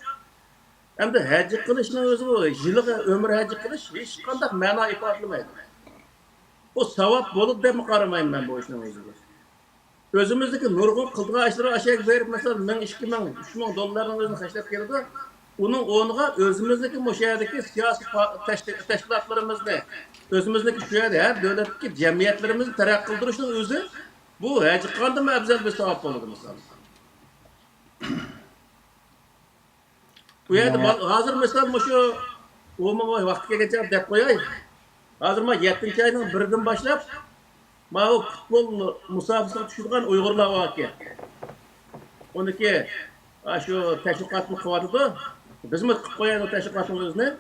Hem de hac kılışının özü o yıllık ömür hac kılış hiç kandak mana ifadelamaydı. O savap bolup dep qaramayım ben bu işin özüne. Özümüzdeki nurgun kıldığı aşırı aşağı verip mesela 1000, 2000, 3000 dolarların özünü haşlap geldi. Onun onuğa özümüzdeki müşahedeki siyasi teşkilatlarımızı, özümüzdeki şu yerde her devletteki cemiyetlerimizi terakki kıldırışının özü bu hac kandı mı ebzel bir savap oldu mesela. Bu yerde hazır mesela şu o vakti geçer dep koyayım. Hazır mı 7. ayının birden başlap ma o futbol musabakasına düşürgen Uygurlar var ki. Onunki şu teşvikatını kıvadıdı. Biz mi koyan o teşvikatın özünü?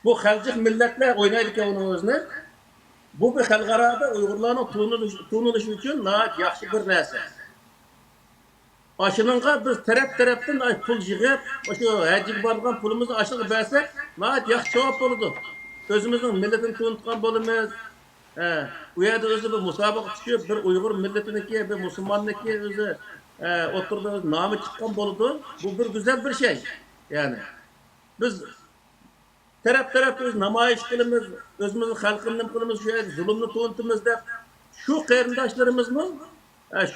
Bu halcık milletler oynaydı ki onun özünü. Bu bir halgarada Uygurların tuğunuluşu için naat yaxşı bir neyse. Aşınınca biz taraftan pul yığıp, şu hacik bargan pulumuzu aşığı versek, naat yaxşı cevap olurdu. Özümüzün milletin tuğunutkan bolumuz. Bu yerde özü bir musabaka düşüyor, bir Uygur milletindeki, bir Müslümanlıki özü oturduğu namı çıkan boludu. Bu bir güzel bir şey. Yani biz taraf öz namayış kılımız, özümüzün halkının kılımız, şu zulümlü tuğuntumuz da şu kıyırdaşlarımız mı?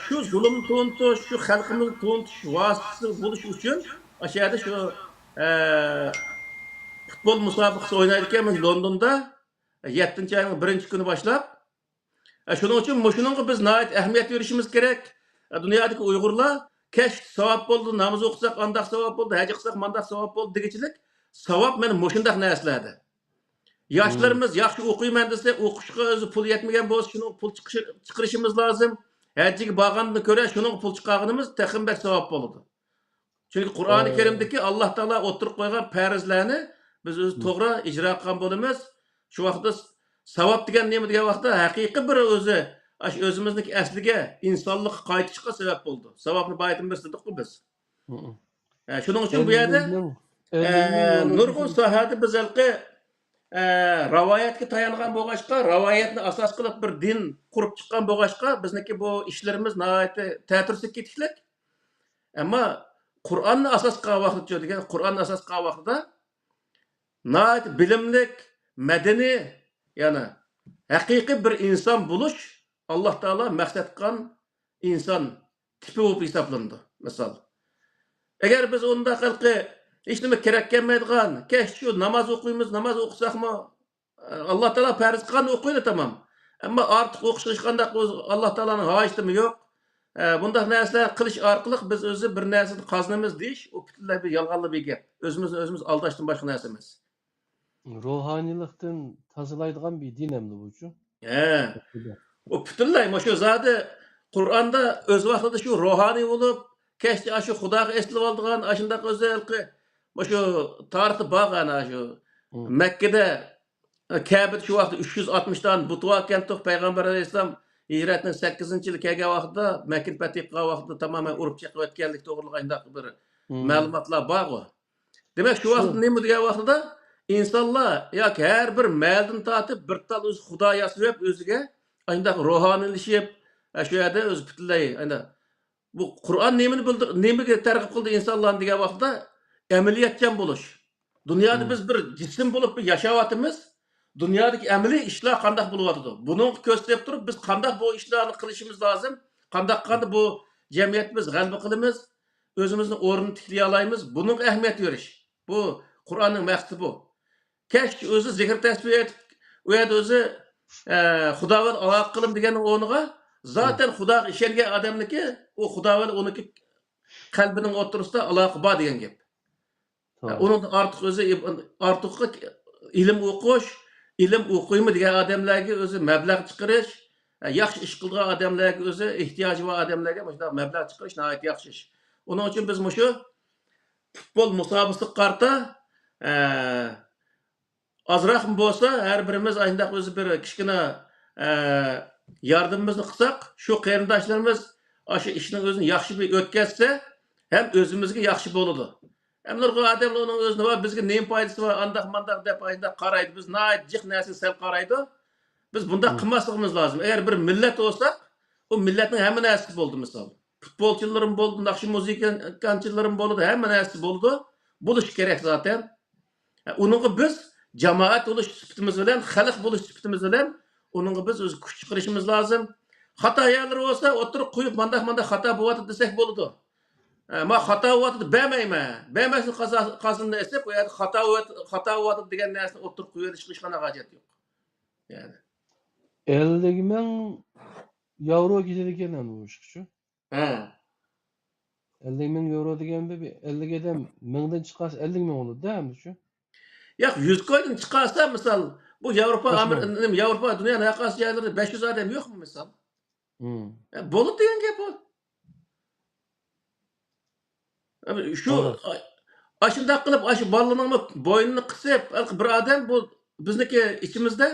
Şu zulümlü tuğuntu, şu halkımızın tuğuntuş vasıtası buluş için aşağıda şu futbol musabakası oynarken London'da 7. ayının 1. günü başlap şunun için şunun biz nayet ehemmiyet verişimiz gerek. Dünyadaki Uygurlar keş savap oldu, namaz okusak andak savap oldu, hac kılsak mandak savap oldu degiçilik. Savap benim moşundak näslerdi. Yoshlarimiz yaxshi o'qiyman desa, o'qishga o'zi pul yetmagan bo'lsa, shuni pul chiqarishimiz lozim. Hajjiga borgandan ko'ra shuni pul chiqarganimiz texmbek savob bo'ladi. Chunki Qur'oni Karimdagi Alloh taolo o'tirib qo'ygan farzlarni biz o'zi to'g'ri ijro qilgan bo'lamiz. Shu vaqtda savob degan nima degan vaqtda haqiqiy bir o'zi o'zimizniki asliga insonlikqa qaytishga sabab bo'ldi. Savobni baytib berdik biz. Shuning uchun bu yerda nurg'un sohada biz ravoyatga tayangan bo'lg'achqa, ravoyatni asos qilib bir din qurib chiqqan bo'lg'achqa, bizniki bu ishlarimiz nihoyatda ta'tirsiz ketishlik. Ammo Qur'onni asos qilgan vaqtda degan, Qur'onni asos qilgan vaqtida nihoyat bilimlik, madaniy, ya'ni haqiqiy bir inson bo'lish Alloh taolo maqsad qilgan inson tipi bo'lib hisoblandi. Misol, agar biz unda xalqi hech nima kerak kelmaydigan, kesh shu namoz o'qiymiz, namoz o'qisaqmi, Alloh taolo farz qilgan o'qiydi tamom. Ammo ortiq o'qish hech qanday Alloh taoloning hojatimi yo'q. Bunday narsalar qilish orqali biz o'zi bir narsani qozonamiz deyish, u butunlay bir yolg'onli bir gap. O'zimiz aldashdan boshqa narsa emas. Ruhanilikdan tozalaydigan bir din hamda bu-chu. O butunlay shu zodi Qur'onda o'z vaqtida shu ruhoniy bo'lib, kechda shu Xudoga eslab oldigan, shunday o'zalqi shu tarixda bor ana shu Makkada Ka'ba shu vaqtda 360 dan butva ekan payg'ambar alayhisalom hijratning 8-yili kelgan vaqtida Makka fath qilgan vaqtida tamoman urib chiqib o'tganlik to'g'riliq shunday bir ma'lumotlar bor. Demak shu vaqtda nima degan vaqtida insonlar yoki har bir ma'lum tortib bir tal o'z Xudo yasab o'ziga shunday ruhoniylashib shu yerda o'z butunlay bu Qur'on nimaga targ'ib qildi insonlarni degan vaqtda amaliyatchan bo'lish. Dunyoda biz bir jism bo'lib yashayapmiz. Dunyodagi amaliy ishlar qanday bo'lyapti? Buni ko'rsatib turib biz qanday bu ishlarni qilishimiz lozim? Qanday bu jamiyatimiz g'alaba qilamiz? O'zimizni o'rnini tiklay olamiz? Buning ahamiyati verish. Bu Qur'onning maqsadi bu. Kesh o'zi zikr tasbih etib, u yerda o'zi Xudo bilan aloqa qilim degan o'rniga zaten Xudoga ishongan odamniki, u Xudo bilan uniki qalbining o'rtasida aloqa bor degan gap. Uning ortiqqa ilm o'qish, ilm o'qiymi degan odamlarga o'zi mablag' chiqarish, yaxshi ish qilgan odamlarga o'zi ehtiyoji bor odamlarga mana shunday mablag' chiqarish nihoyat yaxshi ish. Uning uchun biz shu futbol musobaqasiga qarta azroq bo'lsa, har birimiz shunday o'zi bir kichkina yordamimizni qilsak, shu qarindoshlarimiz shu ishning o'zini yaxshi o'tkazsa, ham o'zimizga yaxshi bo'ladi. Hem nurg'un odamlar uning o'zini va bizga nima foydasi bor, andaq-mandaq deb qaraydi. Biz nihoyat jiq narsa sal qaraydi. Biz bunday qilmasligimiz lozim. Agar bir millat bo'lsak, u millatning hamma narsasi bo'ldi misol. Futbolchilarim bo'ldi, naqshi musiqachilarim bo'ldi, hamma narsasi bo'ldi. Bo'lish kerak zaten. Uningga biz jamoat bo'lish sifatimiz bilan, xalq bo'lish sifatimiz bilan uningga biz o'z kuch chiqarishimiz lozim. Xato yerlar bo'lsa, o'tirib qo'yib mandaq xato bo'lyapti desak bo'ladi. Ma xato bo'lyapti bermayman. Bermasni qazonni esib, u yerda xato bo'lyapti degan narsani o'tirib qo'yish hech qanday hojat yo'q. Yani 50 ming yevro ketadigan bu ishchi. 50 ming yevro deganda 50 gadan mingdan chiqarsa 50 ming bo'ladi-da, shu. Yo'q, 100 koydan chiqarsa, misol, bu Yevropa, Yevropa dunyoning haqqasi joylarida 500 odam yo'qmi misol? Bo'ladi degan gap bu. Shu ashunda qilib, shu bolalarning bo'ynini qisib, bir odam bu bizniki ichimizda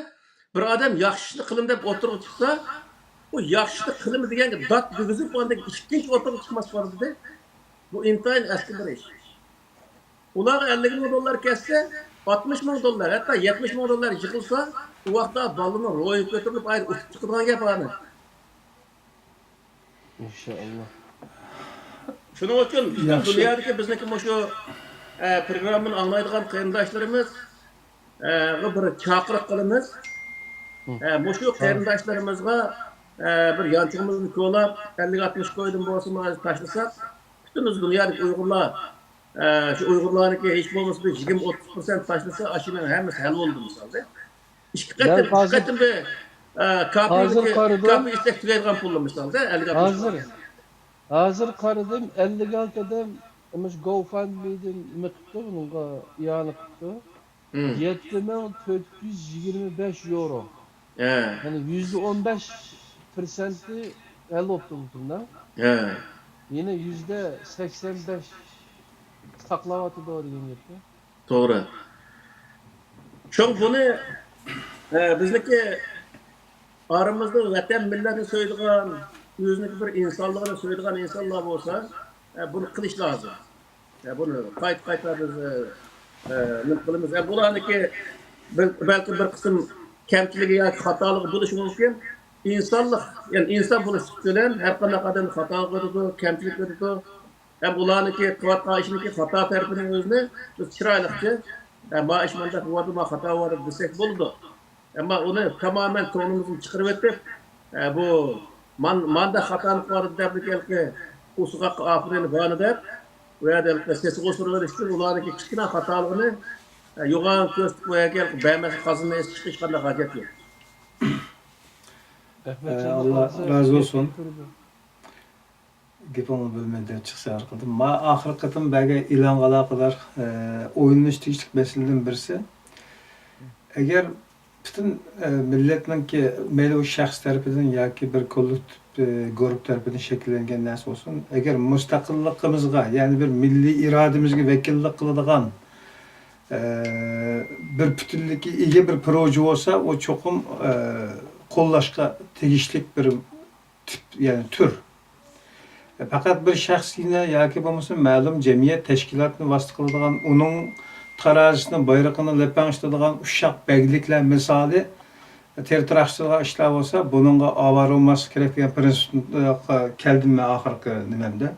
bir odam yaxshini qilim deb o'tirib chiqsa, u yaxshini qilim deganga dot degizib, ondan ikkinchi o'tirib chiqmas bordi. Bu intayin eski bir ish. Ular 50 ming dollar kesse, 60 ming dollar, hatta 70 ming dollar yig'ilsa, u vaqtda bolaning ro'yi ko'tarilib, ayr o'tib chiqadigan gap ani. İnşallah. Shuning uchun dunyodagi bizniki shu programmani anglaydigan qarindoshlarimiz bir chaqiriq qilamiz. Shu qarindoshlarimizga bir yanchig'imizni ko'lab 50-60 koydan bo'lsa tashlasak, butun dunyodagi Uyg'urlar şu Uygurlarniki hech bo'lmasa 20-30% tashlasa, ashuna hammasi hal bo'ldi misolda. Ikki qatim bir kapi istek tugaydigan pullar misolda 50-60. Hozir qaradim 50 odam GoFundMe'dan nima qildi, bunga iyona qildi. 7425 euro. Yani %15% el optu bundan. Yine %85 saklavatı doğru yengette. Doğru. Çok bunu bizdeki aramızda vatan milletini söylediğin, yüzündeki bir insanlığını söylediğin insanlar olsa bunu kılış lazım. Bunu kayıt biz kılımız. Bularındaki belki bir kısım kemçiligi ya hatalığı buluş mümkün. İnsanlık, yani insan bunu sütülen her kadar hata koydu, kemçilik koydu. Bularındaki kıvat kayışındaki hata tarafının özünü biz çıraylıkça ma işmanda vardı, ma hata vardı desek buldu. Ama onu tamamen tonumuzu çıkarıp ettik. Bu manda hatalık vardı derdik ki usuğa afirini bağını der. Veya da sesi koşturlar işte ulardaki kichkina hatalığını yoğan köstük veya gel beğenmesi kazınma es çıkışkanda hacet yok. Allah razı olsun. Gepon bölmede çıksa arkadım. Ma ahir kıtım belki ilan alakadar oyunlaştıkçılık meseleden birisi. Eğer bütün milletin ki meyli o şahs tarafından ya ki bir kolektif grup tarafından şekillengen nasıl olsun. Eğer müstakillığımızga yani bir milli irademizge vekillik kıladigan bir bütünlükki ege bir proje olsa o çokum kollaşka tegişlik bir tip yani tür. Fakat bir şahs yine ya ki olmasın ma'lum cemiyet teşkilatını vasıta kıladigan onun tarazisini bayrağını lepanıştıradigan uşak belgilikler misali territoriyaçılığa işler olsa bununla avar olması gerek degan prinsipga keldim men ahirki nimamda.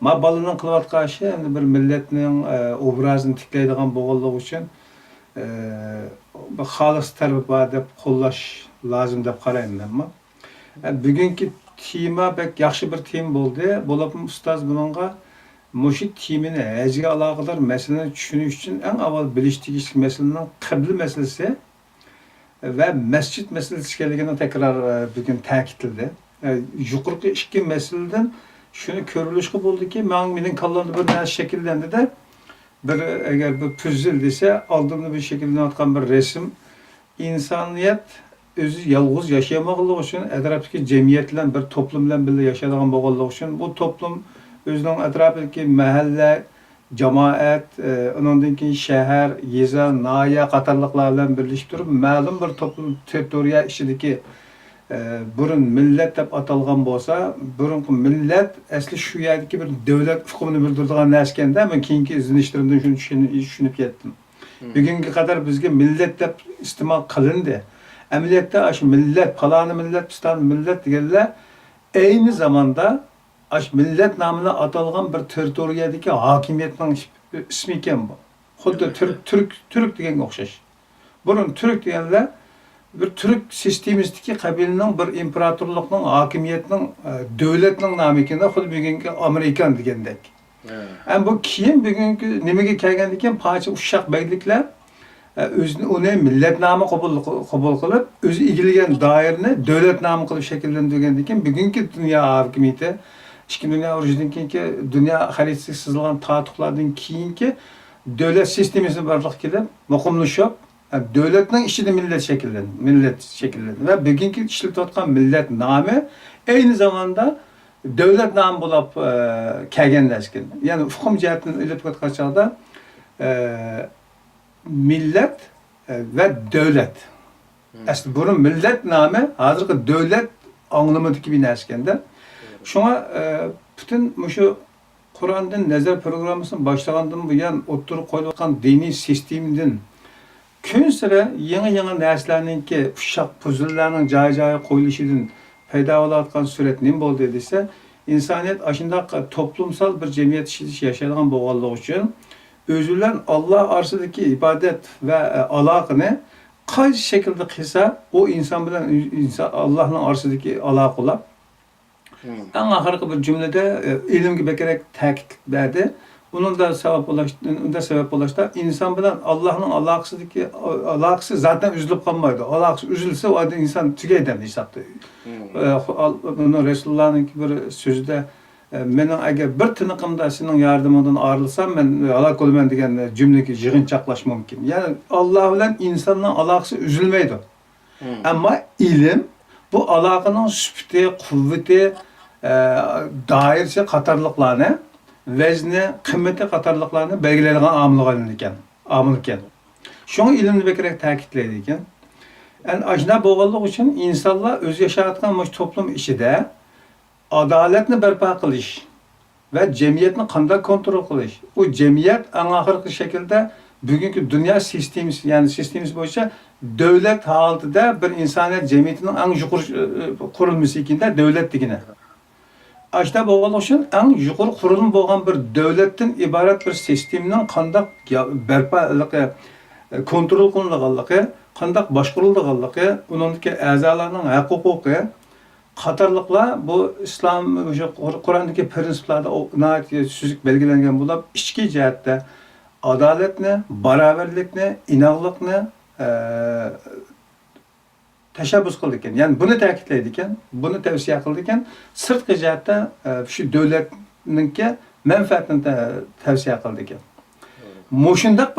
Ma balının kılavatqan işi bir milletning obrazini tikleydigan bo'lganligi uchun bir xolis tarbiya deb qo'llash lozim deb qarayman men. Bugungi tema bek yaxshi bir tema bo'ldi. Bo'lib ustoz buningga mushu temani hajiga aloqador masalani tushunish uchun eng avval bilish tegishli masalaning qibla masalasi ve mescit meselesi ekanligini tekrar bugün ta'kidladi. Yuqorqi ikki masaladan shuni ko'rilishga bo'ldiki, mening kallamda bir narsa shakllandi de bir agar bu puzzle desa, oldimda bir shakllanayotgan bir resim insoniyat o'zi yolg'iz yashamaganligi uchun atrofdagi jamiyat bilan bir to'plum bilan birga yashaydigan bo'lganligi uchun bu to'plum o'zining atrofidagi mahalla cemaat, ondan keyin shahar, yeza, naya qatorliqlar bilan birlashib turib, ma'lum bir to'plum territoriya ichidagi burun millat deb atalgan bo'lsa, burungi millat asli shu yerdagi bir davlat hukmini bildiradigan narsa ekanda, men keyingi izlanishlarimdan shuni tushunib ketdim. Bugunga qadar bizga millat deb iste'mol qilindi. Amaliyotda shu millat, faloni millat, piston millat deganlar ayni zamanda millet namına atalgan bir territoriyadaki hakimiyetinin ismi iken bu. Xuddi Türk deganga o'xshash. Bunun Türk deganlar bir Türk sistemimizdagi qabilaning bir imperatorlikning hakimiyetining davlatning nomi ekanda xuddi bugungi Amerikan degandek. Bu keyin bugungi nimaga kelgan ekan parcha ushshaq beyliklar o'zini uni millat nomi qabul qilib, o'zi egillagan doirani davlat nomi qilib shakllantirgan ekan bugungi dunyo hokimiyati İkinci Dünya Uruşu'ndan keyinki dünya haritasi sızılgan tatuqlardan keyinki devlet sistemisi barliq kelib, muqimlashib, devletning ichida millat shakllanadi. Ve bugungi ishlatilayotgan millat nomi aynı zamanda devlet nomi bo'lib kelgan narsa. Ya'ni hukm jihatdan o'ylab ko'rgan chog'da millat ve devlet. Aslında bunun millat nomi hozirgi devlet anlamidagi bir narsa ekanda. Şuna bütün şu Kur'an'dan nazar programmasını başlagandan bu yan oturup koyulgan dini sisteminden gün sıra yeni narsalarning ki uşak puzzle'larning joy qo'yilishidan paydo bo'layotgan surat nima bo'ldi desa, insoniyat aşında toplumsal bir cemiyet içinde yaşaydigan bo'lganligi uchun o'zi bilan Alloh orasidagi ibodat va aloqani qaysi shaklda qilsa, o inson bilan Allohning orasidagi aloqalar en ahırkı bir cümlede ilimgi bekerek takit verdi. Bunun da sebep ulaştı. İnsan bilen Allah'ın alakası zaten üzülüp kalmaydı. Alakası üzülse o adı insan tükeyden hesaptı. Bunu Resulullah'ın bir sözde mening agar bir tiniqimda sening yordamingdan ayrilsam men halok bo'laman degan jumlaga yig'inchoqlash mumkin. Ya'ni Alloh bilan insonning aloqasi uzilmaydi. Ammo ilm bu aloqaning sifati, quvvati, doirasi qatorliqlarni, vazni, qimmati qatorliqlarni belgilaydigan omil ekan. Şunu ilimni bekirek ta'kidlaydi ekan. Yani ajna bo'lganlik uchun insonlar o'zi yashayotgan to'plum ishida adolatni barpo qilish va jamiyatni qanday kontrol qilish. Bu jamiyat eng oxirgi shaklda bugungi dunyo sistemasi, ya'ni sistemasi bo'yicha davlat holatida bir insoniyat jamiyatining eng yuqori qurilmasi ekanda davlat degani. Ajna bo'lganlik uchun eng yuqori qurilma bo'lgan bir davlatdan iborat bir sistemning qanday barpo kontrol qilinganligi, qanday boshqarilganligi, uningdagi a'zolarning haq-huquqi qatorliqlar bu islom o'sha Qur'ondagi prinsiplarda suzuk belgilangan bo'lib, ichki jihatda adolatni, barobarlikni, inoqlikni tashabbus qildi ekan. Ya'ni buni ta'kidlaydi ekan, buni tavsiya qildi ekan, sirtqi jihatda shu davlatningki manfaatini tavsiya qildi ekan. Mo'shundaq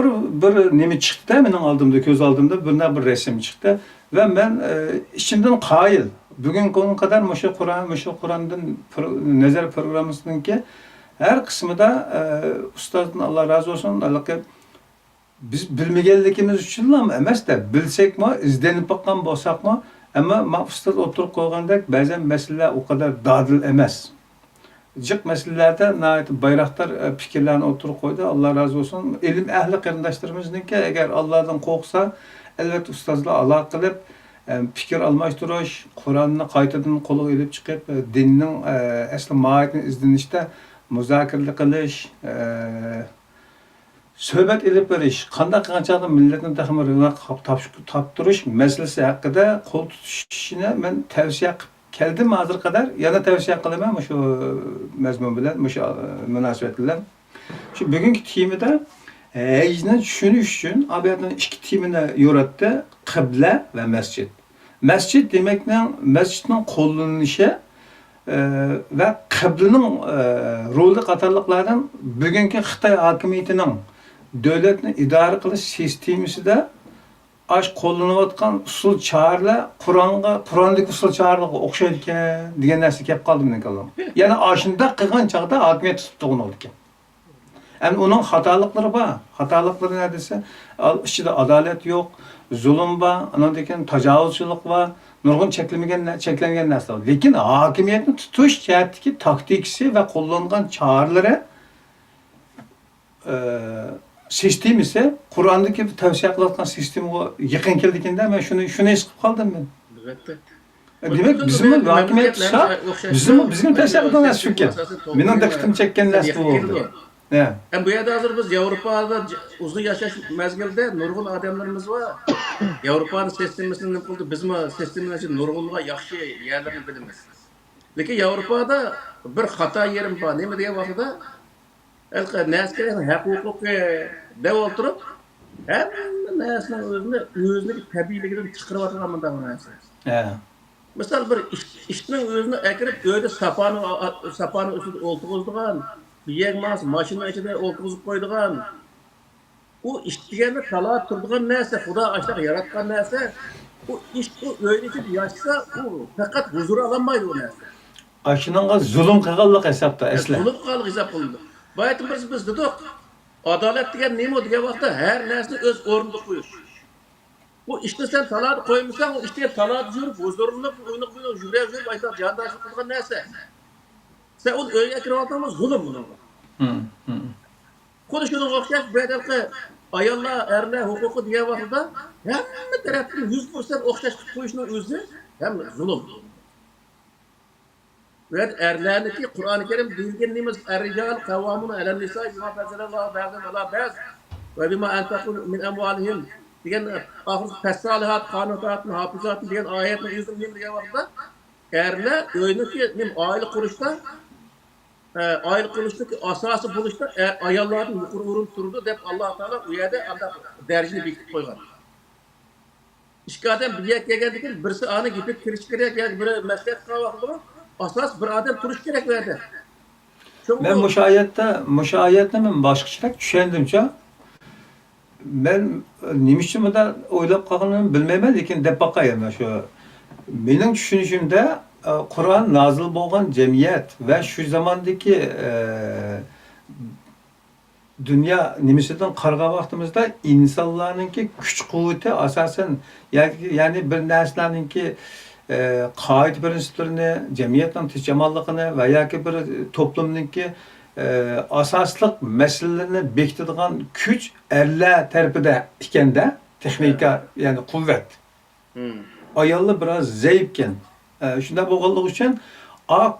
bir nima chiqdi, mening oldimda, ko'z oldimda bunday bir rasm chiqdi va men ichimdan qoyil. Bugungi kunga qadar shu Qur'ondan nazar programmasininki har qismida ustozdan Alloh razı olsun, biz bilmaganligimiz uchun emas-da, bilsakmi, izlanib boqqan bo'lsakmi, ammo ustoz o'tirib qo'ygandek ba'zan masalalar o kadar dadil emas. Jiq masalalarda bayraktar fikrlarni o'tirib qo'ydi. Alloh razı olsun. İlim ehli qarindoshlarimizniki agar Allohdan qo'rqsa, albatta ustozlar aloqa qilib fikr almashtirish, Qur'onni qaytadan qo'lga olib chiqib, dinning asli mohiyatini izlanishda muzokara qilish, suhbat ilib berish, qanday qilgancha millatni toptirish masalasi haqida qo'l tutishni men tavsiya qilib keldim hozir qadar, yana tavsiya qilaman shu mazmun bilan, shu munosabat bilan. Shu bugungi temada hajni tushunish uchun abiyadan ikki temani yo'ratdi, qibla va masjid. Masjid demakning masjidning qo'llanishi va qiblaning roli qatorliqlardan bugungi Xitoy hokimiyatining davlatni idora qilish sistemasida aş qo'llanayotgan usul choralar Qur'ondagi usul choralarga o'xshaydi ekan degan narsa kelib qoldi mening kallam. Ya'ni ashunda qilgan chaqda hokimiyat tutib oldi ekan. Endi uning xatoliklari bor. Xatoliklari nima desa, ichida adolat yo'q, zulm bor, anadagi tajovuzchilik bor, nurg'un cheklangan narsa bor. Lekin hokimiyatni tutish jihatdagi taktikasi va qo'llangan choralari sistem ise Kur'an'daki tavsiye kılan sisteme yakın geldiğinde ben şunu eskip kaldım ben. Demek bizim hakimiyet bizim tavsiye kılan nasıl çünkü. Benim dikkatimi çeken nasıl oldu. Bu yerde hazır biz Avrupa'da uzun yaşaş mezgilde nurgul adamlarımız var. Avrupa'nın sistemini ne buldu? Bizim sistemimiz için nurgulluğa yaxşı yerlerini bilmez. Lekin Avrupa'da bir hata yerim var. Ne mi diye vakıda? Neske'nin hak-hukuku dev oturup hamma narsani o'zini tabiiyligidan chiqarib o'tirgan bunday narsa. Misol bir ishning o'zini akirib uyda sapani ustida o'ltirg'izgan, biyagmas mashina ichida o'ltirg'izib qo'ydigan. U ish deganda talab turadigan narsa, Xudo ashaq yaratgan narsa. U ish uyda ichida yashasa, u faqat huzur olmaydi u narsa. Ashunga zulm qilganlik hisobda aslan. Zulm qilganlik hisob qilindi. Baytım biz dedik, adalet degan nima degan vaqtda her narsani o'z o'rniga qo'yish. Bu ishni sen talab qo'ymasan, u ishga talab yurib, o'zlarini o'yini qo'yib, yurib aytib, jondoshlik qilgan narsa. Sen uni o'yga kirib olsangiz zulm bunga. Xuddi shunga o'xshash bedalqa ayollar, erlar huquqi degan vaqtda hamma tarafdan 100% o'xshash qilib qo'yishning o'zi ham zulm. Ve erlerdeki Kur'an-ı Kerim bilginliğimiz er-rical kavvamun elen nisa bima fezzelallahu ba'den ala ba'z ve bima enfaqu min emvalihim diyen ahir fesalihat, kanutatın, hafızatın diyen ayetin yüzün diyen vakıda erler öyneki aile kuruşta aylık asası buluşta ayarların yukarı vurun turdu dep Allah-u Teala uyada dercini bilgip koygan. İşkaden bir yer geldikken birisi anı gidip kiriş gerek, yani bir meslek kavaklı asas bir adam turuş gerek verdi. Ben müşahiyatni men boshqacharoq tushundimcha. Men nima uchun bunday o'ylab qolganimni bilmayman, lekin deb boqaman shu. Mening tushunishimda Qur'on nozil bo'lgan jamiyat va shu zamondagi dünya nimasidan qargan vaqtimizda insonlarningki kuch-quvvati asosan ya'ni bir narsalarningki qoida prinsiplarini, jamiyatning tinchlik va yoki bir to'plumningki asosliq masalalarini bekitadigan kuch erlar tarafida ekanda, texnika, ya'ni quvvat. Ayollar biroz zaifkan. Shunda bo'lganligi uchun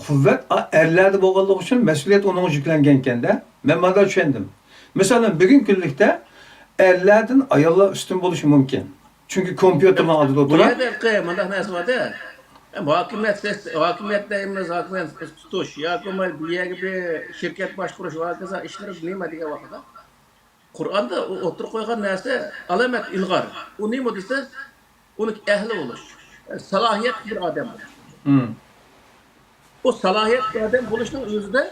quvvat erlarda bo'lganligi uchun mas'uliyat uning yuklangan ekanda. Men mana tushundim. Masalan, bugungi kunlikda erlardan ayollar ustun bo'lishi mumkin. Chunki kompyuterning oldida o'tiradi. Bu yerda mana narsa bor-da. Hokimiyat deymiz, hokimiyat tutish yoki bir shirkat boshqarish va kaza ishlar nima degan vaqtda Qur'onda o'tirib qo'ygan narsa alamat ilg'or. U nima desa, uni ahli bo'lish, salohiyat bir odam bo'lish. O salohiyat bir odam bo'lishning o'zida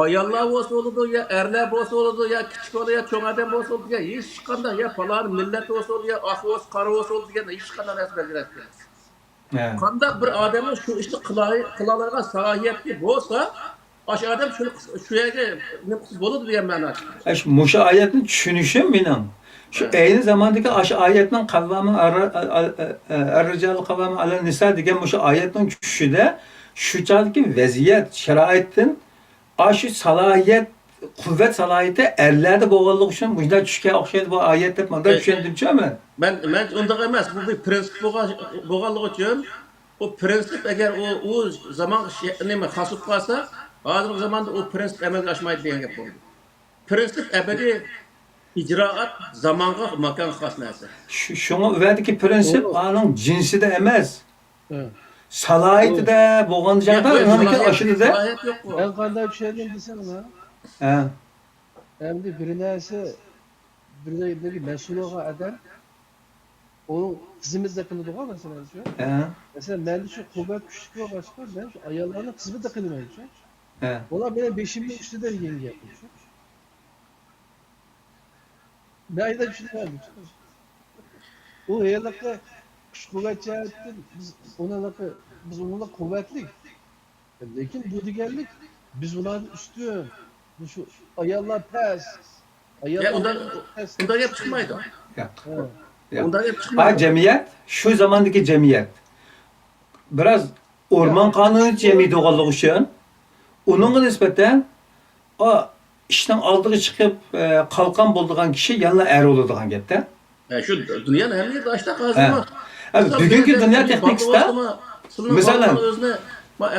ayollar bo'lsa bo'ladi, ya erlar bo'lsa bo'ladi, ya kichik bola, ya cho'ng odam bo'lsa bo'ladi, hech qanday ya falon millat bo'lsa bo'ladi, ya oq bo'lsa, qora bo'lsa bo'ladi degan hech qanday narsa belgilanmaydi. Qanday bir odamning shu ishni qiloladigan salohiyati bo'lsa, o'sha odam shu yerga nima qilsa bo'ladi degan ma'noda. Shu oyatni tushunishim mening shu ayni zamondagi o'sha oyatning qavvami ar-rijal qavvami ala nisa degan o'sha oyatning tushishida shunchalik vaziyat sharoitdan shu salohiyat quvvat salohiyati erlarda bo'lganligi uchun bunday tushga o'xshaydi bu oyat deb menda tushundimcha men. Men unday emas, bu bir prinsip bo'lganligi uchun o prinsip agar u zamon nima xosib qolsa, hozirgi zamonda o prinsip amalga oshmaydi degan gap bo'ldi. Prinsip abadiy icraat zamanға makan xas narsa. Şuna uvadiki prinsip onun cinsida emas. Salohiyatida bo'lgan joyda uniki oshida. Ben qanday tushundim desam ha. Endi bir narsa birdagi mas'ul bo'lgan odam onun xizmatda qiladigan masalan shu. Mesela men shu quvvat kuchli va boshqa men shu ayollarning xizmatda qilmayman. Ular benim beşimning ustida degan gap. Ben de düşünüyorum. O ayollarga kuch quvvat jihatdan biz onunla kuvvetli. Lekin bu deganlik biz ulardan ustun. Bu şu ayollar pes. Ayollar undan gap chiqmaydi. Undan gap chiqmaydi. Ha jamiyat, shu zamondagi jamiyat. Biraz o'rmon qonuni jamiyati bo'lganligi uchun uningga nisbatan ishdan oldiga chiqib qalqon bo'ladigan kishi yana er bo'ladigan gapda. Shu dunyoning hamma yerida ashta qazilmoq. Bugungi dunyo texnikasida masalan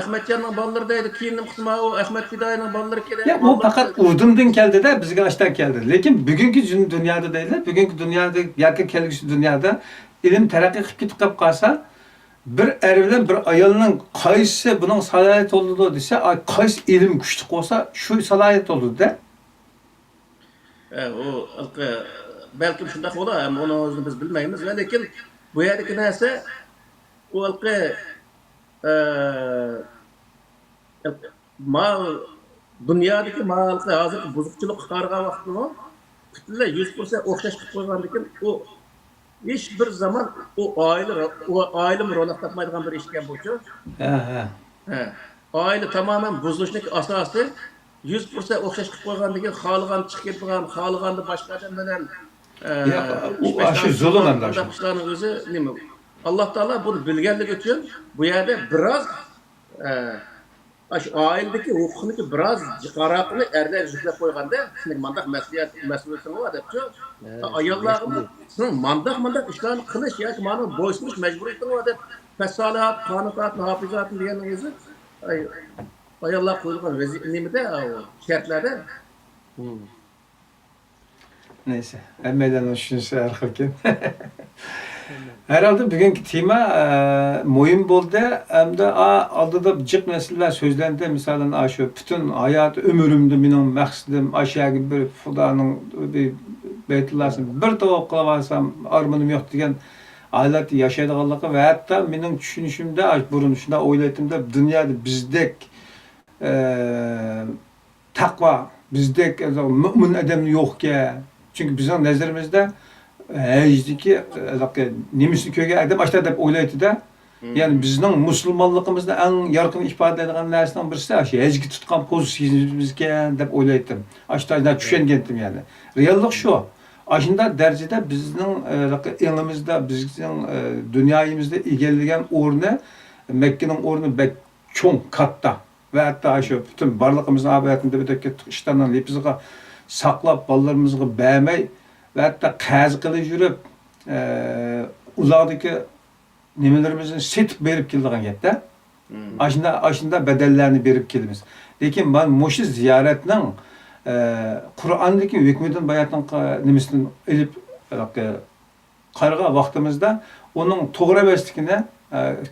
Ahmadjonning bolalari deydi, keyin nima qilma u Ahmad Fidoyning bolalari kerak. Ya bu faqat udumdan keldi-da, bizga ashta keldi. Lekin bugungi dunyoda deydi, bugungi dunyoda yoki kelgusi dunyoda ilm taraqqiy qilib ketib qolsa, bir er bilan bir ayolning qaysi buning salohiyat bo'ldi desa, qaysi ilm kuchli bo'lsa, shu salohiyat bo'ldi-da. O belki shunday bo'lar, ammo uni o'zini biz bilmaymiz. Lekin bu yerdagi narsa u dunyodagi hozir buzuqchilik qilgan vaqtda butunlay 100% o'xshash qilib qo'ygandan keyin u hech bir zaman oilam ro'naq topmaydigan bir ish ekan bu-ku. Oila tamoman buzilishning asosi 100% o'xshash qilib qo'ygandan keyin xohlagan chiqib ketgan, xohlaganda boshqa odam bilan shu zulm ham ishlarning o'zi nima? Alloh taolo buni bilganligi uchun bu yerda biroz shu oiladagi huquqni biroz jiqaroqni erlar yuklab qo'yganda, shunday mandaq mas'uliyatim bor debchi. Ayollarni mandaq ishlarni qilish yoki mana bo'ysunish majburiyatim bor deb fasolat, qonuniyat, hofizat deganning o'zi ayollar qo'yilgan nimada shartlarda. Neyse, hammadan tushunsa arxivkan. Herhalde bugünkü tema muhim bo'ldi. Hamda oldida jiq narsalar so'zlandi. Masalan, shu butun hayot ömrümde mening maqsadim aşağı bir Xudoning Beytullah'ni bir tavoq qilib olsam armonim yo'q degan holat yashaydiganligi va hatto mening tushunishimda burun shunda o'ylaytimda dunyoda bizdek takva, bizdek mümin adam yok ki. Çünkü bizim nazarimizde hajdaki nemisi köge adam açta deb o'ylaydi da. Yani bizning musulmonligimizni eng yorqin ifodalaydigan narsaning birisi shu hajga tutgan pozitsiyamiz ekan deb o'ylaydim. Ashtada tushungandim yani. Reallik shu. Aşında derecede bizning elimizde, bizning dünyamızda egallagan o'rni Mekke'nin o'rni bek cho'ng katta. Ve hatta şu bütün barlığımızın abiyyatında bir dakika işlerden lepizga saklap ballarımızı beğenmey ve hatta kaz kılıp yürüp uzaktaki nemelerimizin setip berip kildiğin gette. Aşında bedellerini berip kildimiz. Lekin ben moşu ziyaretinin Kur'an'daki hükmüdün bayatın nemesinin elip karga vaktimizde onun toğra bestikine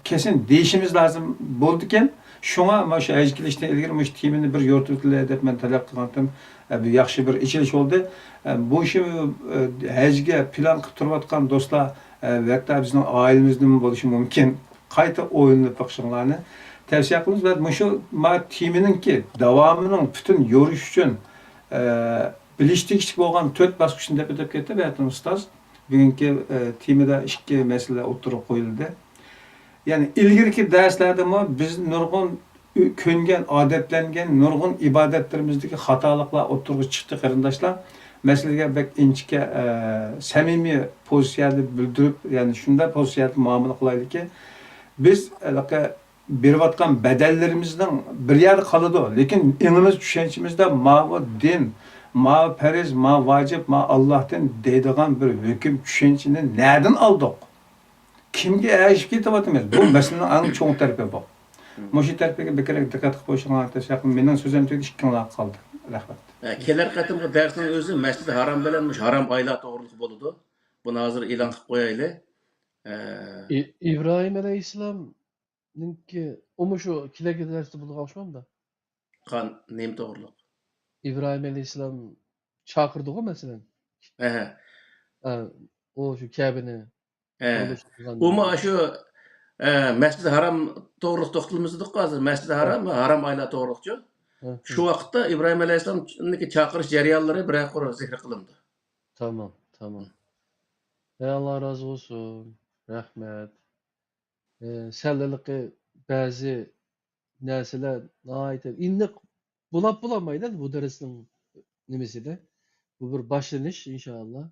kesin değişimiz lazım bolduken şuna maşa ejkilişten ilgili muş timini bir yortutle dep men talep kılgandım. Bir yaxşı bir içiliş oldu. Bu işi hajga plan qilib turayotgan do'stlar ve hatta bizning ailemizning bo'lishi mumkin. Qayta o'yinlab bakışınlarını tavsiye qilamiz ve şu timininki davamının bütün yoruş için bilishlik bo'lgan 4 bosqichni deb ketdi ve hatta ustoz bugungi timida 2 masala o'tirib qo'yildi. Yani ilgirki derslerde biz nurgun köngen, adetlengen, nurgun ibadetlerimizdeki hatalıklar oturup çıktı kardeşler. Meseleye bek inçike samimi pozisyonu bildirip yani şunda pozisyonu muamele kılaydı ki biz beriyotgan bedellerimizden bir yer kalıdı. Lekin inimiz düşüncemizde ma din, ma feriz, ma vacip, ma Allah'tan deydiğen bir hüküm düşünceni nereden aldık? Kimge erişip ketyapatymyz? Bu meselenin en çoğun tarafi bu. Moşu tarafiga bekerek dikkat qilib qo'yishinglarni tashakkur. Mening so'zim tugdi, ikkinlar qoldi. Rahmat. Kelar qatimgi darsning o'zi Masjid Haram bilan haram oylar to'g'riliq bo'ladi. Buni hozir e'lon qilib qo'yaylik. İbrahim Aleyhisselam'ninki o şu kilege dersi bulduğu alışmam da. Qan nem to'g'riliq. İbrahim Aleyhisselam çakırdı o mesela. O şu Kabe'ni. Uma şu Masjid Haram to'g'riliq to'xtalmizdik hozir. Masjid Haram haram oylar to'g'riliqchi. Şu vaqtda İbrahim Aleyhisselam'niki chaqirish jarayonlari bir qora zikr qilindi. Tamam. Allah razı olsun. Rahmet. Selleliki bazı nesiller ait. İndik bulamaydı bu dersin nimesi de. Bu bir başlanış inşallah.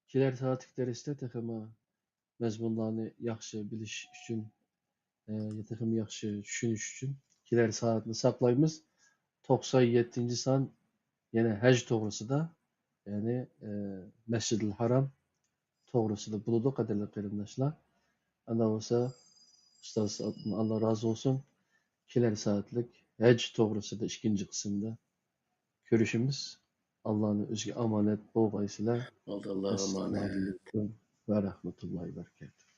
Kiler saatlik derste takıma mezmunlarını yaxşı biliş üçün, takım yaxşı düşünüş üçün kiler saatini saklayımız. 97. san yine hac toğrusu da yani Mescid-i Haram toğrusu da buludu kaderli kerimdaşlar. Anda olsa Ustaz Allah razı olsun. Kiler saatlik hac toğrusu da ikinci kısımda görüşümüz. Allah'ın özgü amanet bol bayısıyla. Allah'a emanet. Ve rahmetullahi ve berekatuhu.